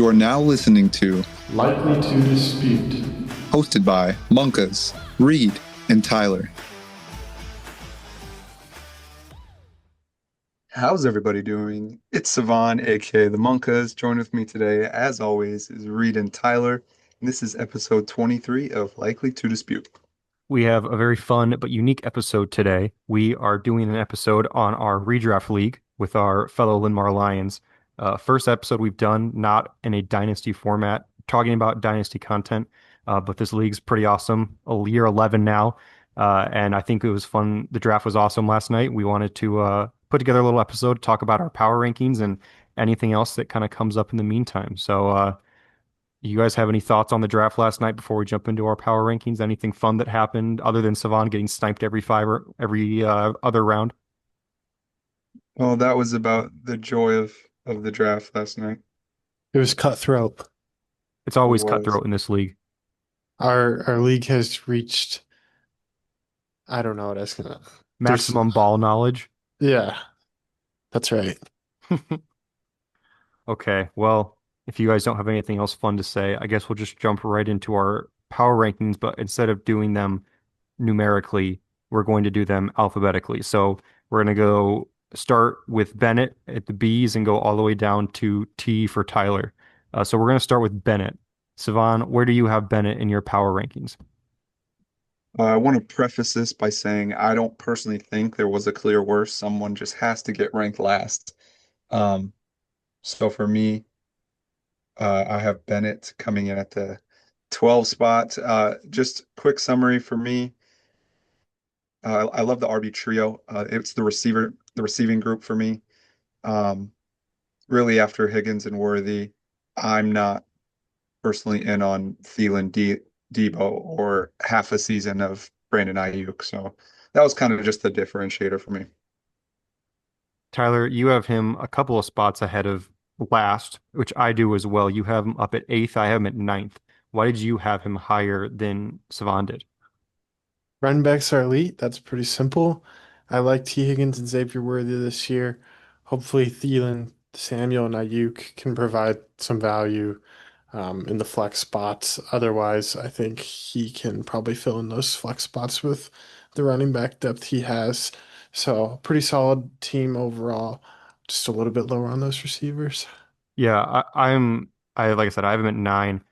You are now listening to Likely to Dispute, hosted by Monkas, Reed, and Tyler. How's everybody doing? It's Cevan, aka the Monkas. Join with me today, as always, is Reed and Tyler. And this is episode 23 of Likely to Dispute. We have a very fun but unique episode today. We are doing an episode on our redraft league with our fellow Linmar Lions. First episode we've done, not in a dynasty format, talking about dynasty content, but this league's pretty awesome. Year 11 now, and I think it was fun. The draft was awesome last night. We wanted to put together a little episode, talk about our power rankings and anything else that kind of comes up in the meantime. So, you guys have any thoughts on the draft last night before we jump into our power rankings? Anything fun that happened other than Cevan getting sniped every other round? Well, that was about the joy of the draft last night. it was cutthroat. It's always It was. cutthroat in this league. Our league has reached, I don't know what I was gonna. Maximum ball knowledge. Yeah, that's right. Okay, well, if you guys don't have anything else fun to say, I guess we'll just jump right into our power rankings, but instead of doing them numerically, we're going to do them alphabetically. So we're going to go start with Bennett at the B's and go all the way down to T for Tyler. So we're going to start with Bennett. Cevan, where do you have Bennett in your power rankings? I want to preface this by saying I don't personally think there was a clear worst. Someone just has to get ranked last. So for me, I have Bennett coming in at the 12 spot. Just quick summary for me. I love the RB trio. It's the receiving group for me. Really after Higgins and Worthy, I'm not personally in on Thielen, Debo, or half a season of Brandon Ayuk. So that was kind of just the differentiator for me. Tyler, you have him a couple of spots ahead of last, which I do as well. You have him up at eighth. I have him at ninth. Why did you have him higher than Cevan did? Running backs are elite. That's pretty simple. I like T. Higgins and Xavier Worthy this year. Hopefully, Thielen, Samuel, and Ayuk can provide some value in the flex spots. Otherwise, I think he can probably fill in those flex spots with the running back depth he has. So, pretty solid team overall. Just a little bit lower on those receivers. Yeah, I like I said, I have him at nine.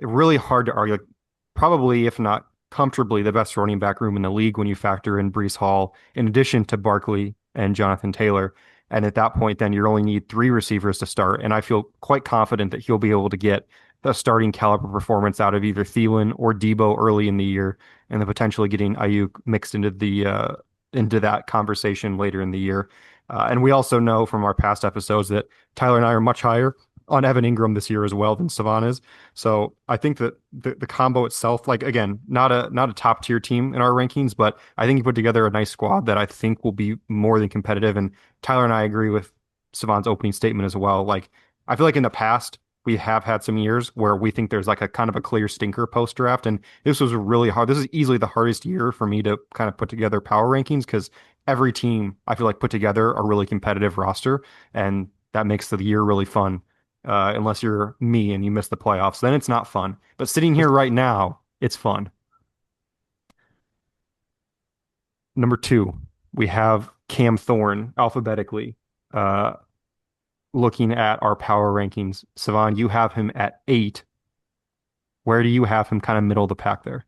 Really hard to argue. Like, probably, if not comfortably, the best running back room in the league when you factor in Breece Hall, in addition to Barkley and Jonathan Taylor. And at that point, then you only need three receivers to start. And I feel quite confident that he'll be able to get the starting caliber performance out of either Thielen or Debo early in the year, and then potentially getting Ayuk mixed into that conversation later in the year. And we also know from our past episodes that Tyler and I are much higher on Evan Ingram this year as well than Cevan is. So I think that the combo itself, like again, not a top tier team in our rankings, but I think he put together a nice squad that I think will be more than competitive. And Tyler and I agree with Cevan's opening statement as well. Like I feel like in the past we have had some years where we think there's like a kind of a clear stinker post draft, and this was really hard. This is easily the hardest year for me to kind of put together power rankings because every team I feel like put together a really competitive roster, and that makes the year really fun. Unless you're me and you miss the playoffs, then it's not fun. But sitting here right now, it's fun. Number two, we have Cam Thorne alphabetically. Uh, Looking at our power rankings, Cevan, you have him at eight. Where do you have him kind of middle of the pack there?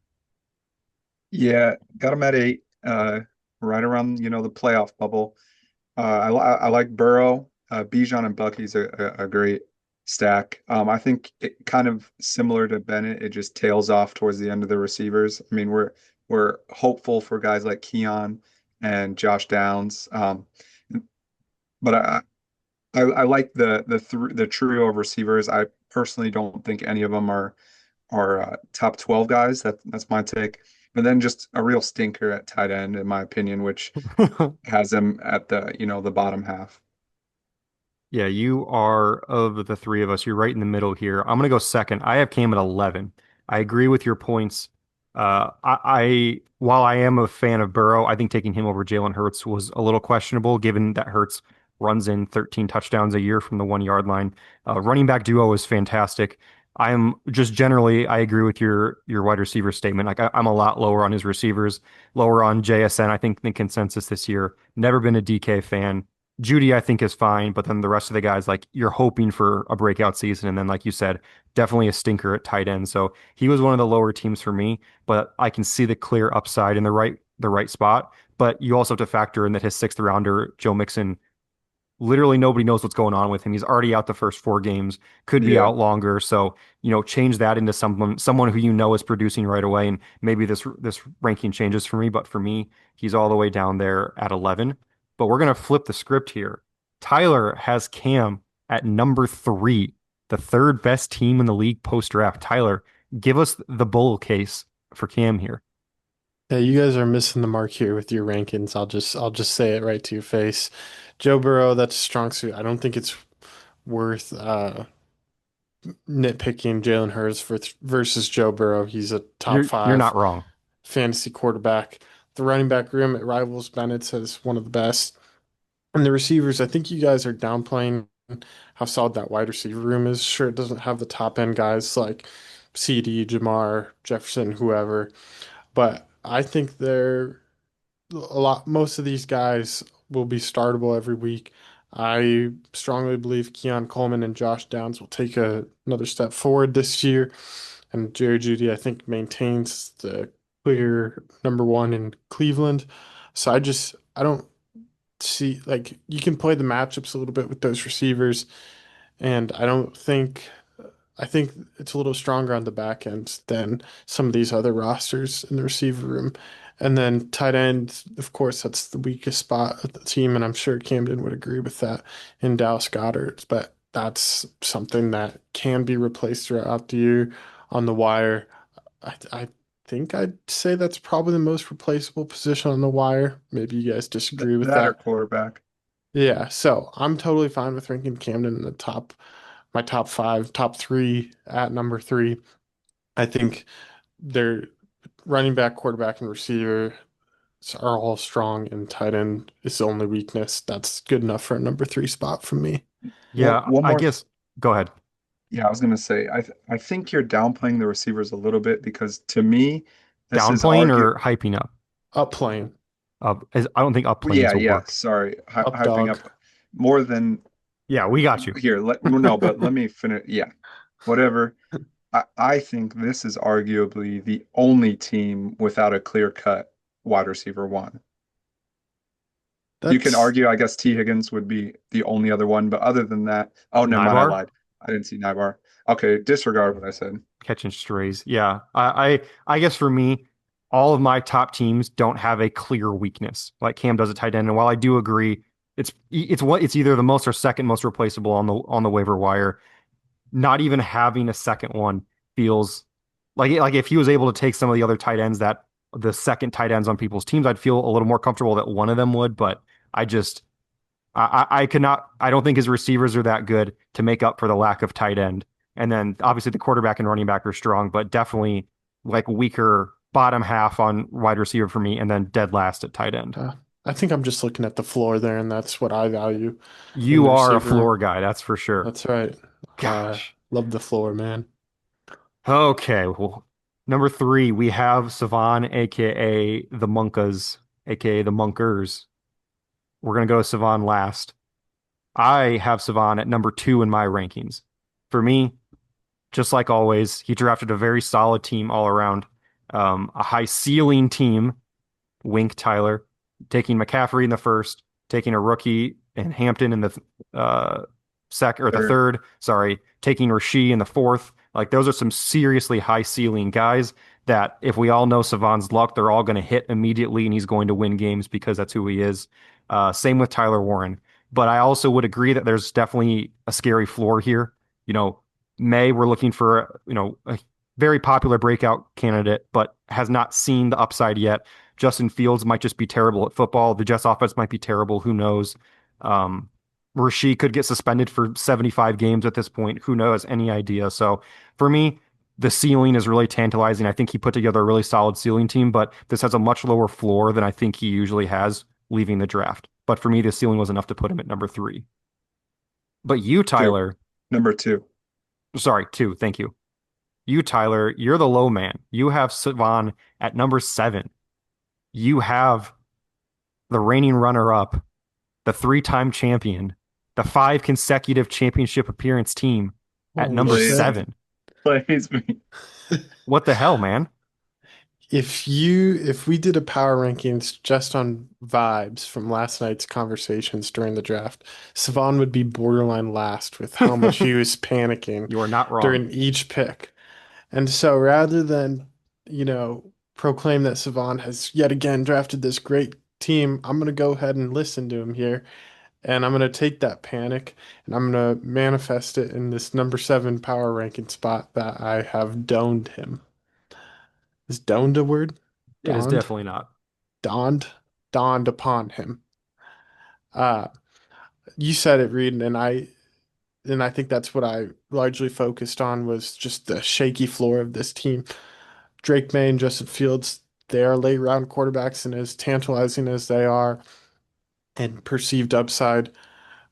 Yeah, got him at 8, right around, the playoff bubble. I like Burrow. Bijan and Bucky's a great stack. I think it kind of similar to Bennett. It just tails off towards the end of the receivers. I mean, we're hopeful for guys like Keon and Josh Downs. But I like the trio of receivers. I personally don't think any of them are top 12 guys. That's my take. But then just a real stinker at tight end, in my opinion, which has him at the bottom half. Yeah, you are of the three of us. You're right in the middle here. I'm going to go second. I have Cam at 11. I agree with your points. While I am a fan of Burrow, I think taking him over Jalen Hurts was a little questionable, given that Hurts runs in 13 touchdowns a year from the 1 yard line. Running back duo is fantastic. I'm just generally, I agree with your wide receiver statement. Like I'm a lot lower on his receivers, lower on JSN. I think the consensus this year. Never been a DK fan. Judy, I think, is fine, but then the rest of the guys, like you're hoping for a breakout season, and then, like you said, definitely a stinker at tight end. So he was one of the lower teams for me, but I can see the clear upside in the right spot. But you also have to factor in that his sixth rounder, Joe Mixon, literally nobody knows what's going on with him. He's already out the first 4 games, could be Yeah. out longer. So, change that into someone who is producing right away. And maybe this ranking changes for me, but for me, he's all the way down there at 11. But we're gonna flip the script here. Tyler has Cam at number 3, the third best team in the league post draft. Tyler, give us the bull case for Cam here. Yeah, you guys are missing the mark here with your rankings. I'll just say it right to your face. Joe Burrow, that's a strong suit. I don't think it's worth nitpicking Jalen Hurts versus Joe Burrow. He's a top You're five not wrong. fantasy quarterback. The running back room, it rivals Bennett's as one of the best. And the receivers, I think you guys are downplaying how solid that wide receiver room is. Sure, it doesn't have the top end guys like CD, Jamar, Jefferson, whoever, but I think most of these guys will be startable every week. I strongly believe Keon Coleman and Josh Downs will take another step forward this year. And Jerry Jeudy, I think, maintains the clear number one in Cleveland. So I don't see, like, you can play the matchups a little bit with those receivers. And I think it's a little stronger on the back end than some of these other rosters in the receiver room. And then tight end, of course, that's the weakest spot of the team, and I'm sure Camden would agree with that in Dallas Goddard. But that's something that can be replaced throughout the year on the wire. I think I'd say that's probably the most replaceable position on the wire. Maybe you guys disagree with That or that. quarterback. Yeah, so I'm totally fine with ranking Camden in the top, my top five, top three at number three. I think their running back, quarterback, and receiver are all strong, and tight end is the only weakness. That's good enough for a number three spot from me. Yeah, One I more. guess go ahead. Yeah, I was gonna say, I think you're downplaying the receivers a little bit because to me, this is Downplaying argue. or hyping up? Up playing, I don't think upplaying Yeah, is a yeah. word. Sorry, up hyping dog. up more than Yeah, we got you. here. No, but let me finish. Yeah, whatever. I think this is arguably the only team without a clear-cut wide receiver one. You can That's argue, I guess T. Higgins would be the only other one, but other than that, oh, never mind, I Nibaur lied. I didn't see Nibaur. Okay, disregard what I said. catching strays. Yeah, I guess for me, all of my top teams don't have a clear weakness like Cam does at tight end. And while I do agree, it's either the most or second most replaceable on the waiver wire. Not even having a second one feels like if he was able to take some of the other tight ends that the second tight ends on people's teams, I'd feel a little more comfortable that one of them would. But I just I could not. I don't think his receivers are that good to make up for the lack of tight end. And then obviously the quarterback and running back are strong, but definitely like weaker bottom half on wide receiver for me, and then dead last at tight end. uh, I think I'm just looking at the floor there, and that's what I value in You the are a receiver room. floor guy, that's for sure. That's right. Gosh. Love the floor, man. Okay. Well, number 3, we have Cevan, aka the Monkas, aka the Monkers. We're gonna go to Cevan last. I have Cevan at number 2 in my rankings. For me, just like always, he drafted a very solid team all around. A high ceiling team, wink Tyler, taking McCaffrey in the first, taking a rookie and Hampton in the the Third. third, sorry, taking Rasheed in the fourth. Like those are some seriously high ceiling guys that if we all know Savon's luck, they're all going to hit immediately and he's going to win games because that's who he is. Same with Tyler Warren. But I also would agree that there's definitely a scary floor here. You know, we're looking for, a very popular breakout candidate, but has not seen the upside yet. Justin Fields might just be terrible at football. The Jets offense might be terrible. Who knows? Rasheed could get suspended for 75 games at this point. Who knows? Any idea? So for me, the ceiling is really tantalizing. I think he put together a really solid ceiling team, but this has a much lower floor than I think he usually has leaving the draft. but for me, the ceiling was enough to put him at number three. But you, Two. Tyler, Number two. sorry, two, thank you. You, Tyler, you're the low man. You have Cevan at number seven. You have the reigning runner-up, the three-time champion, the five consecutive championship appearance team at Holy number Plays shit. me. seven. Plays me. What the hell, man? If we did a power rankings just on vibes from last night's conversations during the draft, Savon would be borderline last with how much he was panicking You are not wrong. during each pick. And so rather than, proclaim that Savon has yet again drafted this great team, I'm going to go ahead and listen to him here. And I'm going to take that panic and I'm going to manifest it in this number seven power ranking spot that I have doned him. Is doned a word? It is Dawned? definitely not. Dawned? Dawned upon him. Uh, you said it, Reed, and I think that's what I largely focused on was just the shaky floor of this team. Drake May and Justin Fields, they are late round quarterbacks, and as tantalizing as they are and perceived upside,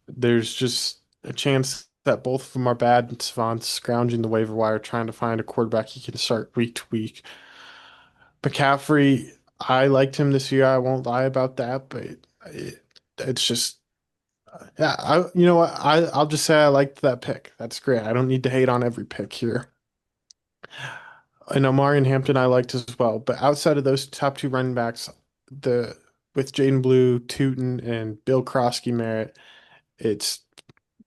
there's just a chance that both of them are bad, and Savant's scrounging the waiver wire trying to find a quarterback he can start week to week. McCaffrey, I liked him this year. I won't lie about that, but it's just, yeah. You know what? I'll just say I liked that pick. That's great. I don't need to hate on every pick here. And Omari and Hampton I liked as well, but outside of those top two running backs, the with Jaden Blue, Tootin, and Bill Krosky Merritt, it's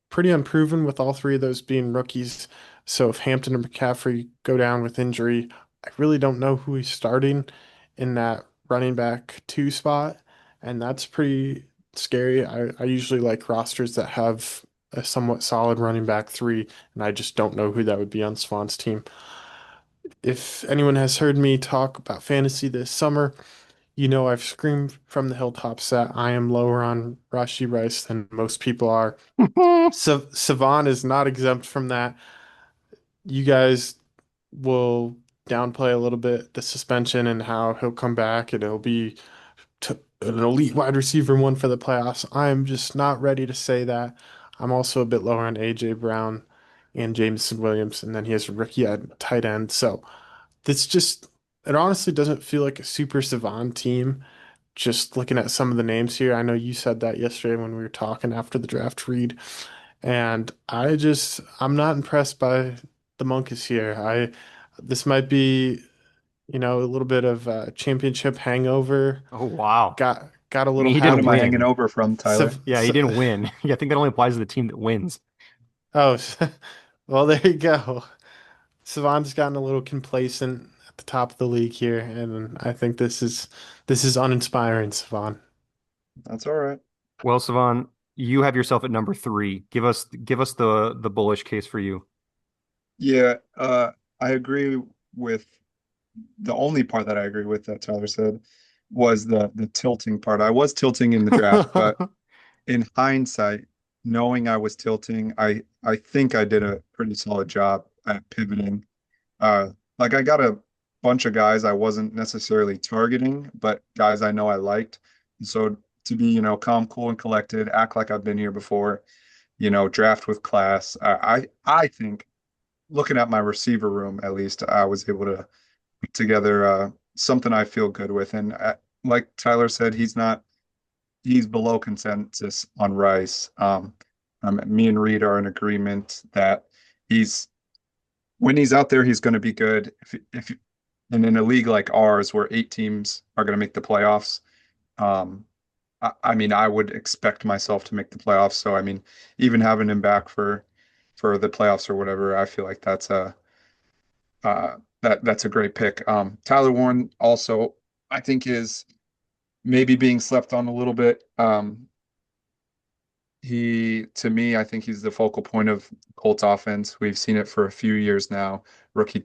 pretty unproven with all three of those being rookies. So if Hampton or McCaffrey go down with injury, I really don't know who he's starting in that running back two spot. And that's pretty scary. I usually like rosters that have a somewhat solid running back three, and I just don't know who that would be on Swan's team. If anyone has heard me talk about fantasy this summer, I've screamed from the hilltops that I am lower on Rashi Rice than most people are. So Savan is not exempt from that. You guys will downplay a little bit the suspension and how he'll come back and it'll be an elite wide receiver one for the playoffs. I'm just not ready to say that. I'm also a bit lower on AJ Brown and Jameson Williams, and then he has a rookie at tight end. So this just it honestly doesn't feel like a super Savan team. Just looking at some of the names here, I know you said that yesterday when we were talking after the draft read. And I'm not impressed by the monkeys here. This might be, a little bit of a championship hangover. Oh, wow. Got a I mean, little he What didn't am I happy. hanging win. over from, So, Tyler? Yeah, he so, didn't win. Yeah, I think that only applies to the team that wins. oh, well, there you go. Savant's gotten a little complacent at the top of the league here, and I think this is uninspiring, Savant. That's all right. Well, Savan, you have yourself at number three. Give us the bullish case for you. Yeah, I agree with the only part that I agree with that Tyler said was the tilting part. I was tilting in the draft, but in hindsight, knowing I was tilting, I think I did a pretty solid job at pivoting. Like I got a bunch of guys I wasn't necessarily targeting, but guys I know I liked. And so to be, calm, cool, and collected, act like I've been here before, draft with class. I think looking at my receiver room, at least, I was able to put together something I feel good with. And like Tyler said, he's below consensus on Rice. Me and Reed are in agreement that he's when he's out there, he's going to be good. If and in a league like ours, where 8 teams are going to make the playoffs, um, I mean, I would expect myself to make the playoffs. So, I mean, even having him back for the playoffs or whatever, I feel like that's a great pick. Tyler Warren also, I think, is maybe being slept on a little bit. To me, I think he's the focal point of Colts offense. We've seen it for a few years now. Rookie,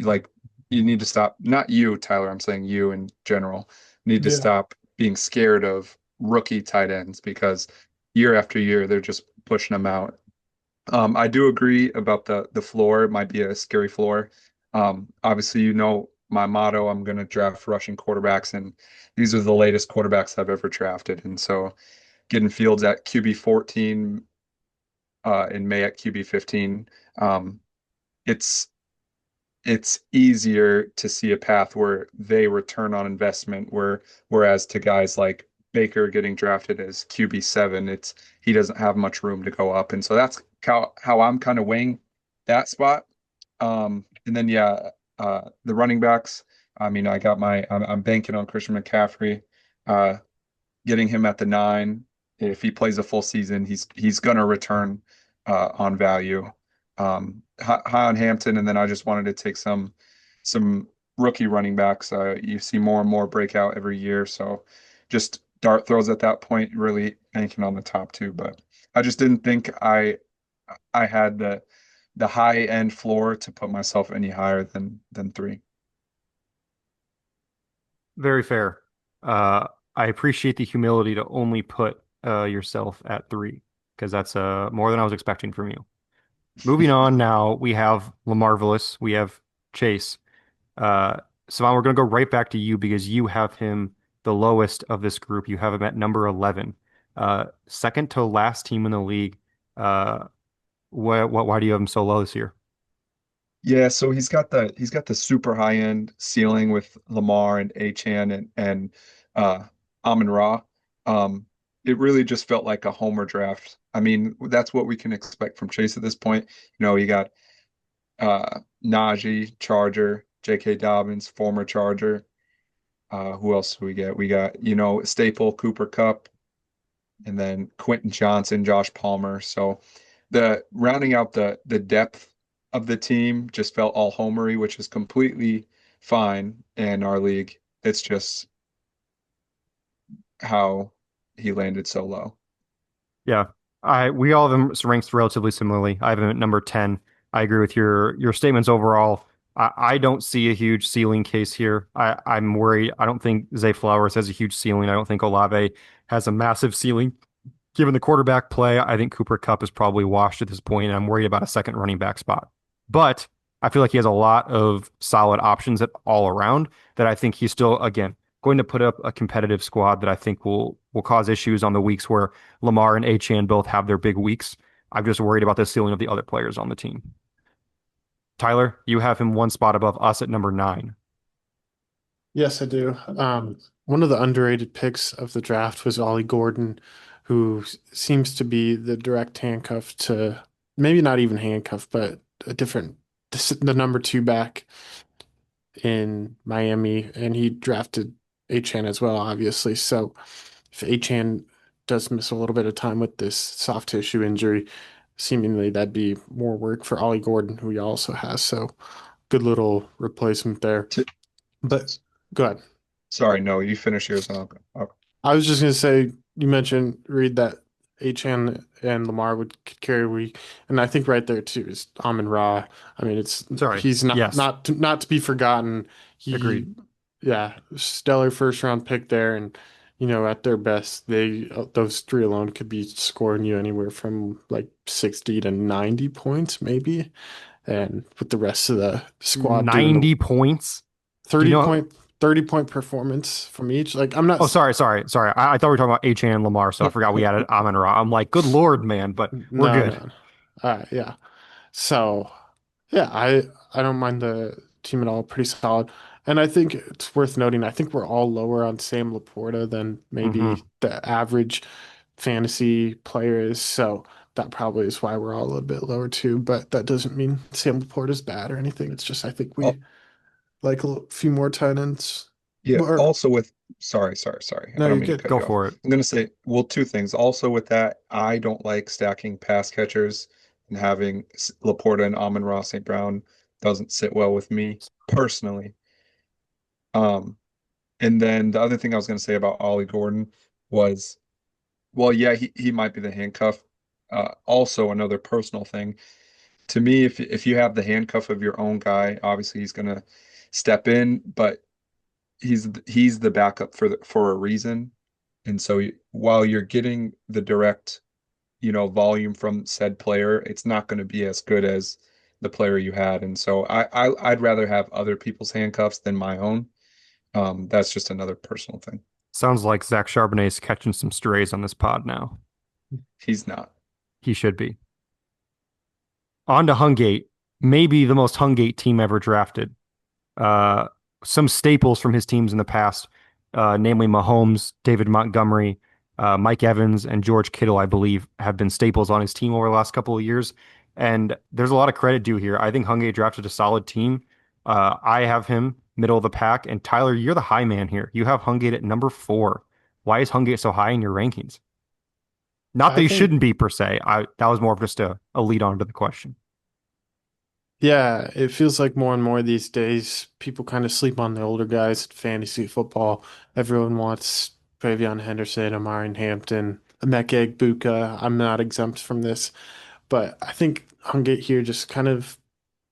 like you need to stop, not you, Tyler, I'm saying you in general, need to Yeah. stop being scared of rookie tight ends because year after year they're just pushing them out. I do agree about the floor. It might be a scary floor. Obviously, my motto, I'm going to draft rushing quarterbacks, and these are the latest quarterbacks I've ever drafted. And so getting Fields at QB 14, in May at QB 15. Um, it's it's easier to see a path where they return on investment, whereas to guys like Baker getting drafted as QB 7, he doesn't have much room to go up. And so that's how I'm kind of weighing that spot. And then yeah, the running backs. I mean, I'm banking on Christian McCaffrey, uh, getting him at the 9. If he plays a full season, he's gonna return on value. High on Hampton, and then I just wanted to take some rookie running backs. You see more and more breakout every year, so just dart throws at that point, really banking on the top 2. But I just didn't think I had the high end floor to put myself any higher than 3. Very fair. I appreciate the humility to only put yourself at 3 because that's more than I was expecting from you. Moving on now, we have LaMarvelous, we have Chase. Uh, Cevan, we're going to go right back to you because you have him the lowest of this group. You have him at number 11, second to last team in the league. Uh, why do you have him so low this year? Yeah, so he's got the super high end ceiling with Lamar and Achan and uh Amon-Ra. Um it really just felt like a homer draft. I mean, that's what we can expect from Chase at this point. You got Najee, Charger, J.K. Dobbins, former Charger. Who else do we get? We got, Staple, Cooper Cup, and then Quentin Johnson, Josh Palmer. So the rounding out the depth of the team just felt all homery, which is completely fine in our league. It's just how he landed so low. Yeah, we all have them ranked relatively similarly. I have him at number 10. I agree with your statements overall. I don't see a huge ceiling case here. I'm worried. I don't think Zay Flowers has a huge ceiling. I don't think Olave has a massive ceiling. Given the quarterback play, I think Cooper Kupp is probably washed at this point, and I'm worried about a second running back spot. But I feel like he has a lot of solid options at all around that I think he's still, again, going to put up a competitive squad that I think will cause issues on the weeks where Lamar and Achan both have their big weeks. I'm just worried about the ceiling of the other players on the team. Tyler, you have him one spot above us at number 9. Yes, I do. One of the underrated picks of the draft was Ollie Gordon, who seems to be the direct handcuff to maybe not even handcuff, but a different the number 2 back in Miami, and he drafted Achan as well, obviously. So if Achan does miss a little bit of time with this soft tissue injury, seemingly that'd be more work for Ollie Gordon, who he also has. So good little replacement there. T But go ahead. Sorry, no, you finish yours and I'll I was just gonna say you mentioned Reed that Achan and Lamar would carry week, and I think right there too is Amon Ra. I mean, it's Sorry. he's not Yes, not to be forgotten. He, agreed. yeah, stellar first round pick there, and at their best, those 3 alone could be scoring you anywhere from like 60 to 90 points maybe, and with the rest of the squad doing the 90 points. Do you 30 know? point 30-point performance from each. Like I'm not. Oh, sorry. I thought we were talking about Achan and Lamar, so I forgot we added Amon Ra. I'm like, good Lord, man, but we're No, good. no. All right, yeah. So, yeah, I don't mind the team at all. Pretty solid. And I think it's worth noting, I think we're all lower on Sam Laporta than Hmm. maybe the average fantasy player is. So that probably is why we're all a little bit lower too. But that doesn't mean Sam Laporta is bad or anything. It's just I think we like few more tight ends. Yeah, Or also with sorry. no, I don't you're mean to good. cut Go you off. for it. I'm gonna say, well, 2 things. Also with that, I don't like stacking pass catchers and having Laporta and Amon-Ra St. Brown doesn't sit well with me personally. Um, and then the other thing I was gonna say about Ollie Gordon was, well, yeah, he might be the handcuff. Also another personal thing. To me, if you have the handcuff of your own guy, obviously he's gonna step in, but he's the backup for a reason. And so while you're getting the direct, volume from said player, it's not going to be as good as the player you had. And so I'd rather have other people's handcuffs than my own. That's just another personal thing. Sounds like Zach Charbonnet's catching some strays on this pod now. He's not. He should be. On to Hungate, maybe the most Hungate team ever drafted. Uh, some staples from his teams in the past, namely Mahomes, David Montgomery, Mike Evans, and George Kittle, I believe, have been staples on his team over the last couple of years. And there's a lot of credit due here. I think Hungate drafted a solid team. I have him middle of the pack. And Tyler, you're the high man here. You have Hungate at number 4. Why is Hungate so high in your rankings? Not that I he think, shouldn't be per se. That was more of just a lead on to the question. yeah, it feels like more and more these days people kind of sleep on the older guys in fantasy football. Everyone wants Travion Henderson, Amari Hampton, Emeka Egbuka. I'm not exempt from this, but I think Hungate here just kind of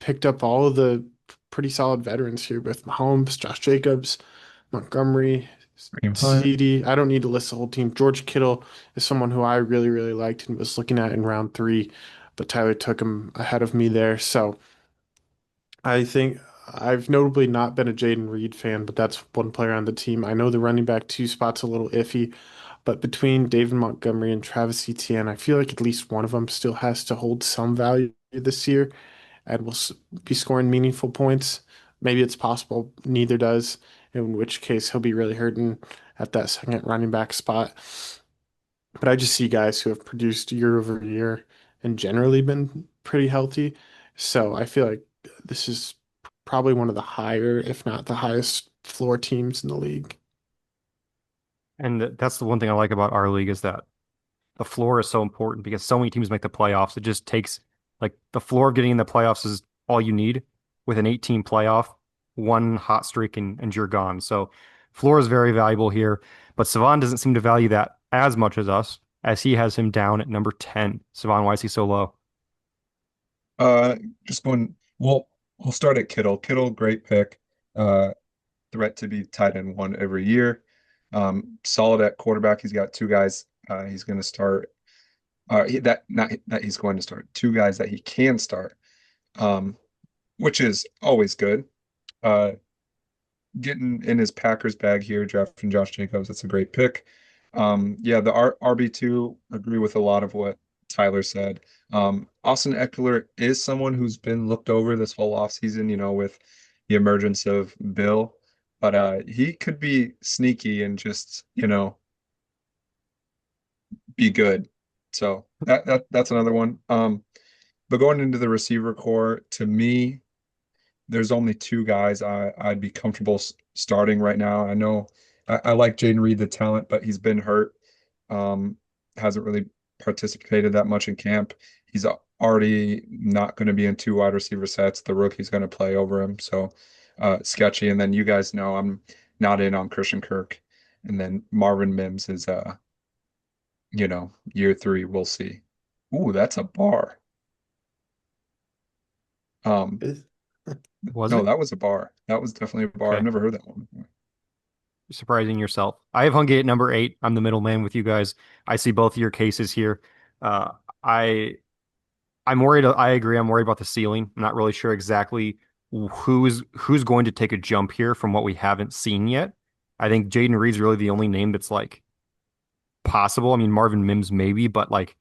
picked up all of the pretty solid veterans here with Mahomes, Josh Jacobs, Montgomery, Kareem Hunt. CD. I don't need to list the whole team. George Kittle is someone who I really, really liked and was looking at in round 3, but Tyler took him ahead of me there. So I think I've notably not been a Jaden Reed fan, but that's one player on the team. I know the running back 2 spot's a little iffy, but between David Montgomery and Travis Etienne, I feel like at least one of them still has to hold some value this year and will be scoring meaningful points. Maybe it's possible neither does, in which case he'll be really hurting at that second running back spot. But I just see guys who have produced year over year and generally been pretty healthy. So I feel like this is probably one of the higher, if not the highest floor teams in the league. And that's the one thing I like about our league is that the floor is so important because so many teams make the playoffs. It just takes like the floor of getting in the playoffs is all you need with an 18 playoff, one hot streak and you're gone. So floor is very valuable here, but Cevan doesn't seem to value that as much as us, as he has him down at number 10. Cevan, why is he so low? Uh, just going. We'll start at Kittle. Kittle, great pick. Uh, threat to be tight end one every year. Solid at quarterback. He's got two guys. He's going to start. That not that he's going to start. Two guys that he can start. Um, which is always good. Uh, getting in his Packers bag here, drafting Josh Jacobs. That's a great pick. Yeah, the RB2, agree with a lot of what Tyler said. Austin Eckler is someone who's been looked over this whole offseason, with the emergence of Bill, but he could be sneaky and just, be good. So that's another one. But going into the receiver core, to me, there's only two guys I'd be comfortable starting right now. I know I like Jaden Reed, the talent, but he's been hurt. Um, hasn't really participated that much in camp. He's already not going to be in two wide receiver sets. The rookie's going to play over him, so sketchy. And then you guys know I'm not in on Christian Kirk. And then Marvin Mims is year 3. We'll see. Ooh, that's a bar. Um, Is- Was no, it? that was a bar. That was definitely a bar. I've Okay. never heard that one before. Surprising yourself. I have Hungate at number 8. I'm the middleman with you guys. I see both of your cases here. Uh, I I'm worried. I agree. I'm worried about the ceiling. I'm not really sure exactly who's going to take a jump here from what we haven't seen yet. I think Jaden Reed's really the only name that's like possible. I mean, Marvin Mims maybe, but like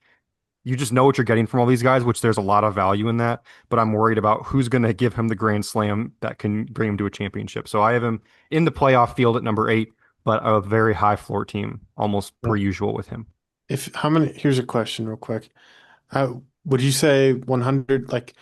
you just know what you're getting from all these guys, which there's a lot of value in that. But I'm worried about who's going to give him the grand slam that can bring him to a championship. So I have him in the playoff field at number 8, but a very high floor team, almost per usual with him. If how many, here's a question real quick. Would you say 100, like,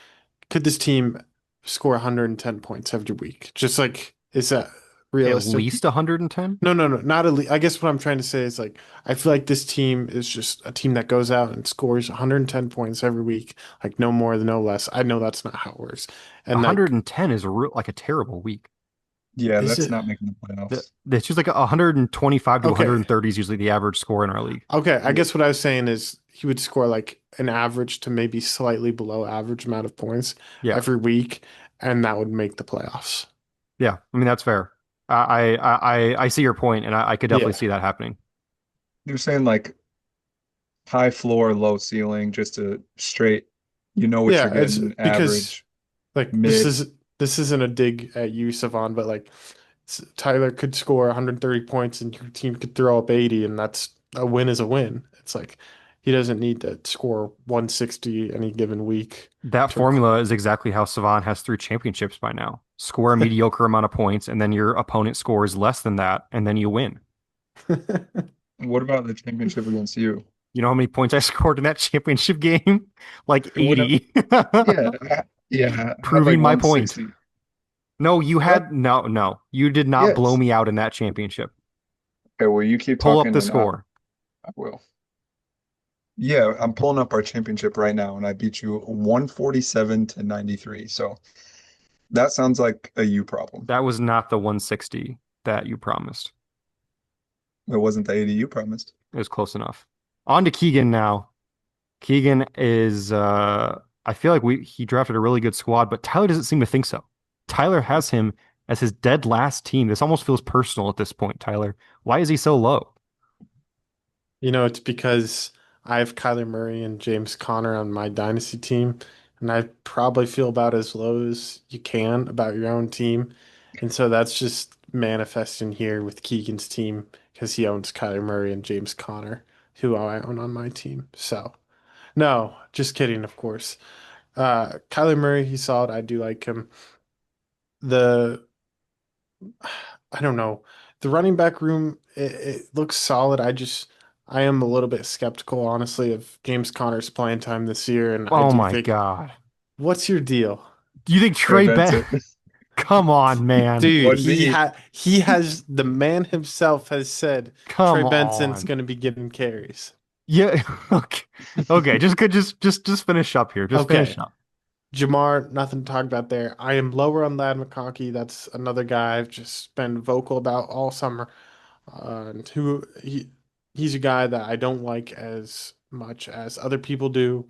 could this team score 110 points every week? Just like, is that At realistic? least 110. No, no, no, not elite. I guess what I'm trying to say is like, I feel like this team is just a team that goes out and scores 110 points every week, like no more, no less. I know that's not how it works. And like, 110 is like a terrible week. Yeah, is that's it not making the playoffs. It's just like 125 to okay? 130 is usually the average score in our league. Okay, I Yeah. guess what I was saying is he would score like an average to maybe slightly below average amount of points Yeah. every week, and that would make the playoffs. Yeah. I mean, that's fair. I see your point, and I could definitely Yeah. see that happening. They're saying like high floor, low ceiling, just a straight, you know what you're Yeah, it's getting, because average, like mid. this isn't a dig at you, Savon, but like Tyler could score 130 points and your team could throw up 80, and that's a win is a win. It's like he doesn't need to score 160 any given week That to. formula is exactly how Cevan has 3 championships by now. Score a mediocre amount of points, and then your opponent scores less than that, and then you win. What about the championship against you? You know how many points I scored in that championship game? Like What? 80. Yeah, yeah. I had like Proving my point. 160. No, you What? had no. You did not blow Yes. me out in that championship. Okay, well, you keep Pull up talking the and score. I will. Yeah, I'm pulling up our championship right now, and I beat you 147 to 93. So that sounds like a you problem. That was not the 160 that you promised. It wasn't the 80 you promised. It was close enough. On to Keegan now. Keegan is I feel like we he drafted a really good squad, but Tyler doesn't seem to think so. Tyler has him as his dead last team. This almost feels personal at this point, Tyler. Why is he so low? It's because I have Kyler Murray and James Conner on my dynasty team, and I probably feel about as low as you can about your own team. And so that's just manifesting here with Keegan's team because he owns Kyler Murray and James Conner, who I own on my team. So, no, just kidding, of course. Kyler Murray, he's solid. I do like him. The I don't know. The running back room, it looks solid. I am a little bit skeptical, honestly, of James Conner's playing time this year. And I Oh do my think, God. what's your deal? Do you think Trey Trey Ben? Benson. Come on, man. Dude, One B. he has the man himself has said Trey Come Benson's on. going to be getting carries. Yeah. Okay. Okay. Just finish up here. Just finish Okay. up. Jamar, nothing to talk about there. I am lower on Lad McConkey. That's another guy I've just been vocal about all summer. And he's a guy that I don't like as much as other people do.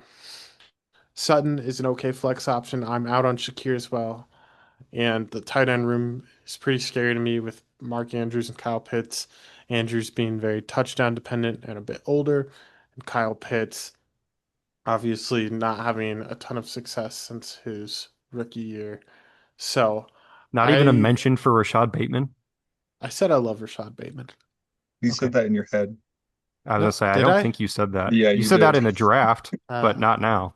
Sutton is an okay flex option. I'm out on Shakir as well. And the tight end room is pretty scary to me with Mark Andrews and Kyle Pitts. Andrews being very touchdown dependent and a bit older, and Kyle Pitts obviously not having a ton of success since his rookie year. So Not even a I mention for Rashad Bateman. I said I love Rashad Bateman. You Okay. said that in your head. I was gonna No, say, I did don't I? think you said that. Yeah, You you said that did. in the draft, but Uh, not now.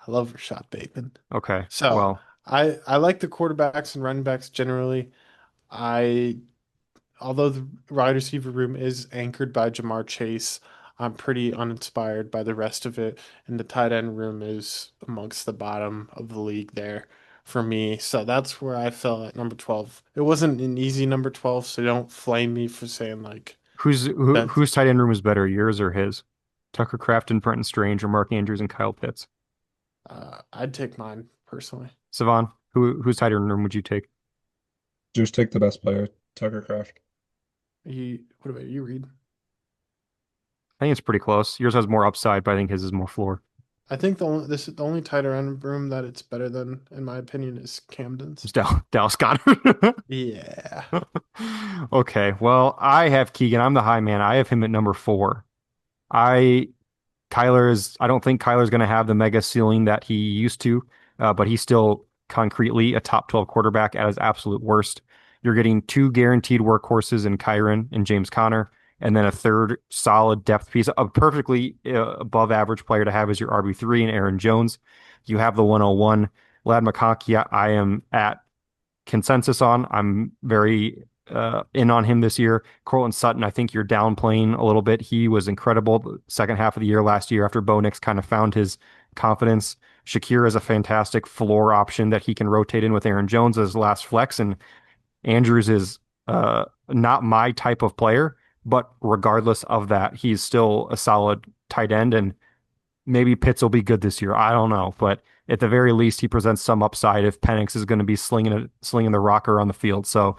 I love Rashad Bateman. Okay. So Well, I like the quarterbacks and running backs generally. I Although the wide receiver room is anchored by Jamar Chase, I'm pretty uninspired by the rest of it, and the tight end room is amongst the bottom of the league there for me. So that's where I fell at number 12. It wasn't an easy number 12, so don't flame me for saying like that. whose tight end room is better, yours or his? Tucker Kraft and Brenton Strange or Mark Andrews and Kyle Pitts? I'd take mine personally. Savon, whose tight end room would you take? Just take the best player, Tucker Craft. What about you, Reed? I think it's pretty close. Yours has more upside, but I think his is more floor. I think the only tight end room that it's better than, in my opinion, is Camden's. It's Dallas Goedert. Yeah. Okay, well, I have Keegan. I'm the high man. I have him at number 4. I I don't think Kyler's going to have the mega ceiling that he used to, but he's still concretely a top 12 quarterback at his absolute worst. You're getting 2 guaranteed workhorses in Kyron and James Conner, and then a third solid depth piece, a perfectly above average player to have as your RB3 in Aaron Jones. You have the 101. Lad McConkey, I am at consensus on. I'm very in on him this year. Cortland Sutton, I think you're downplaying a little bit. He was incredible the second half of the year last year after Bo Nix kind of found his confidence. Shakir is a fantastic floor option that he can rotate in with Aaron Jones as last flex, and Andrews is not my type of player, but regardless of that, he's still a solid tight end, and maybe Pitts will be good this year. I don't know, but at the very least, he presents some upside if Penix is going to be slinging the rocker on the field. So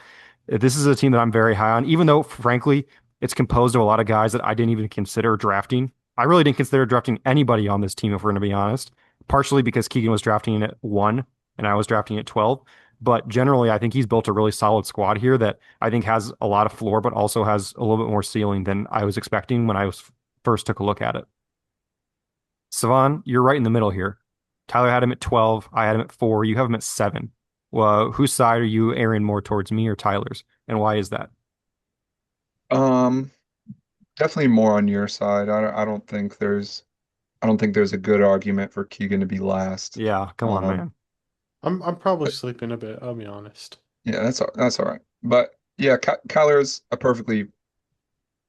this is a team that I'm very high on, even though, frankly, it's composed of a lot of guys that I didn't even consider drafting. I really didn't consider drafting anybody on this team, if we're going to be honest, partially because Keegan was drafting at 1 and I was drafting at 12. But generally, I think he's built a really solid squad here that I think has a lot of floor, but also has a little bit more ceiling than I was expecting when I was first took a look at it. Savan, you're right in the middle here. Tyler had him at 12. I had him at 4. You have him at 7. Whose side are you erring more towards, me or Tyler's? And why is that? Um, Definitely more on your side. I don't think there's a good argument for Keegan to be last. Yeah, come on, Um, man. I'm probably but sleeping a bit, I'll be honest. yeah, that's all right. But yeah, Kyler's a perfectly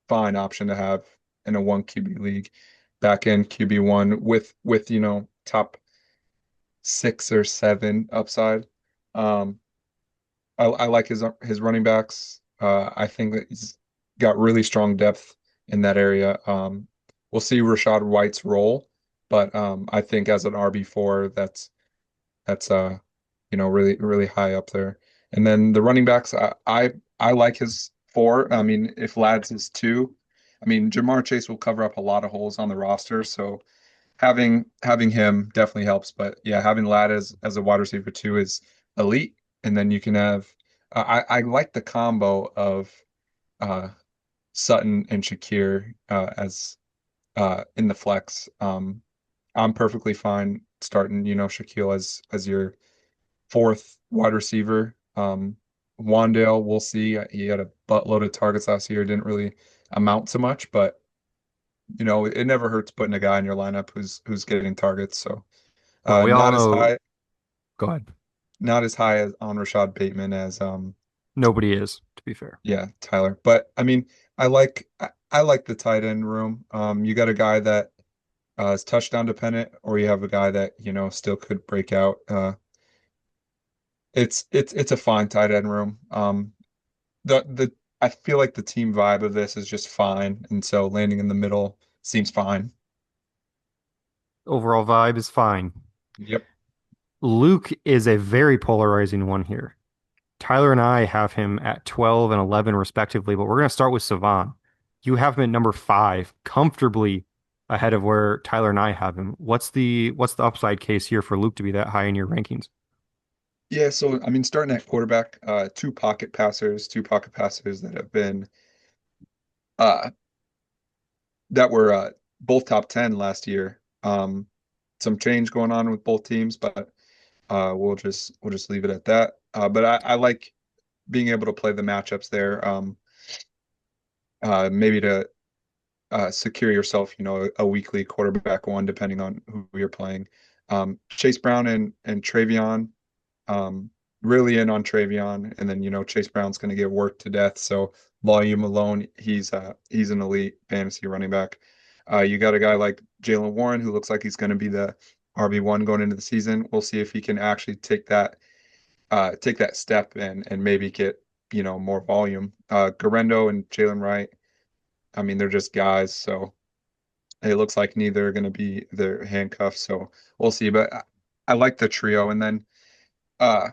fine option to have in a one QB league, back in QB1 with top 6 or 7 upside. Um, I like his running backs. I think that he's got really strong depth in that area. We'll see Rashad White's role, but I think as an RB4, that's really high up there. And then the running backs, I like his 4. I mean, if Ladd's is 2, I mean Jamar Chase will cover up a lot of holes on the roster, so having him definitely helps. But yeah, having Ladd as a wide receiver 2 is elite. And then you can have I like the combo of uh, Sutton and Shakir as in the flex. I'm perfectly fine starting, Shaquille as your 4th wide receiver. Wandale, we'll see. He had a buttload of targets last year. Didn't really amount to much, but it never hurts putting a guy in your lineup who's getting targets. So Well, we all not as know. high, Go ahead. not as high as on Rashad Bateman as Nobody is, to be fair. yeah, Tyler. But I mean, I like the tight end room. You got a guy that is touchdown dependent, or you have a guy that still could break out. It's a fine tight end room. The I feel like the team vibe of this is just fine, and so landing in the middle seems fine. Overall vibe is fine. Yep. Luke is a very polarizing one here. Tyler and I have him at 12 and 11 respectively, but we're going to start with Cevan. You have him at number 5, comfortably ahead of where Tyler and I have him. What's the upside case here for Luke to be that high in your rankings? Yeah, so I mean, starting at quarterback, two pocket passers that have been uh that were both top 10 last year. Some change going on with both teams, but we'll just leave it at that. But I like being able to play the matchups there. Maybe to secure yourself, a weekly quarterback one, depending on who you're playing. Chase Brown and Travion, um, really in on Travion, and then Chase Brown's going to get worked to death. So volume alone, he's an elite fantasy running back. You got a guy like Jalen Warren who looks like he's going to be the RB1 going into the season. We'll see if he can actually take that step and maybe get more volume. Garendo and Jalen Wright, I mean they're just guys, so it looks like neither are going to be their handcuffs. So we'll see. But I like the trio, and then uh,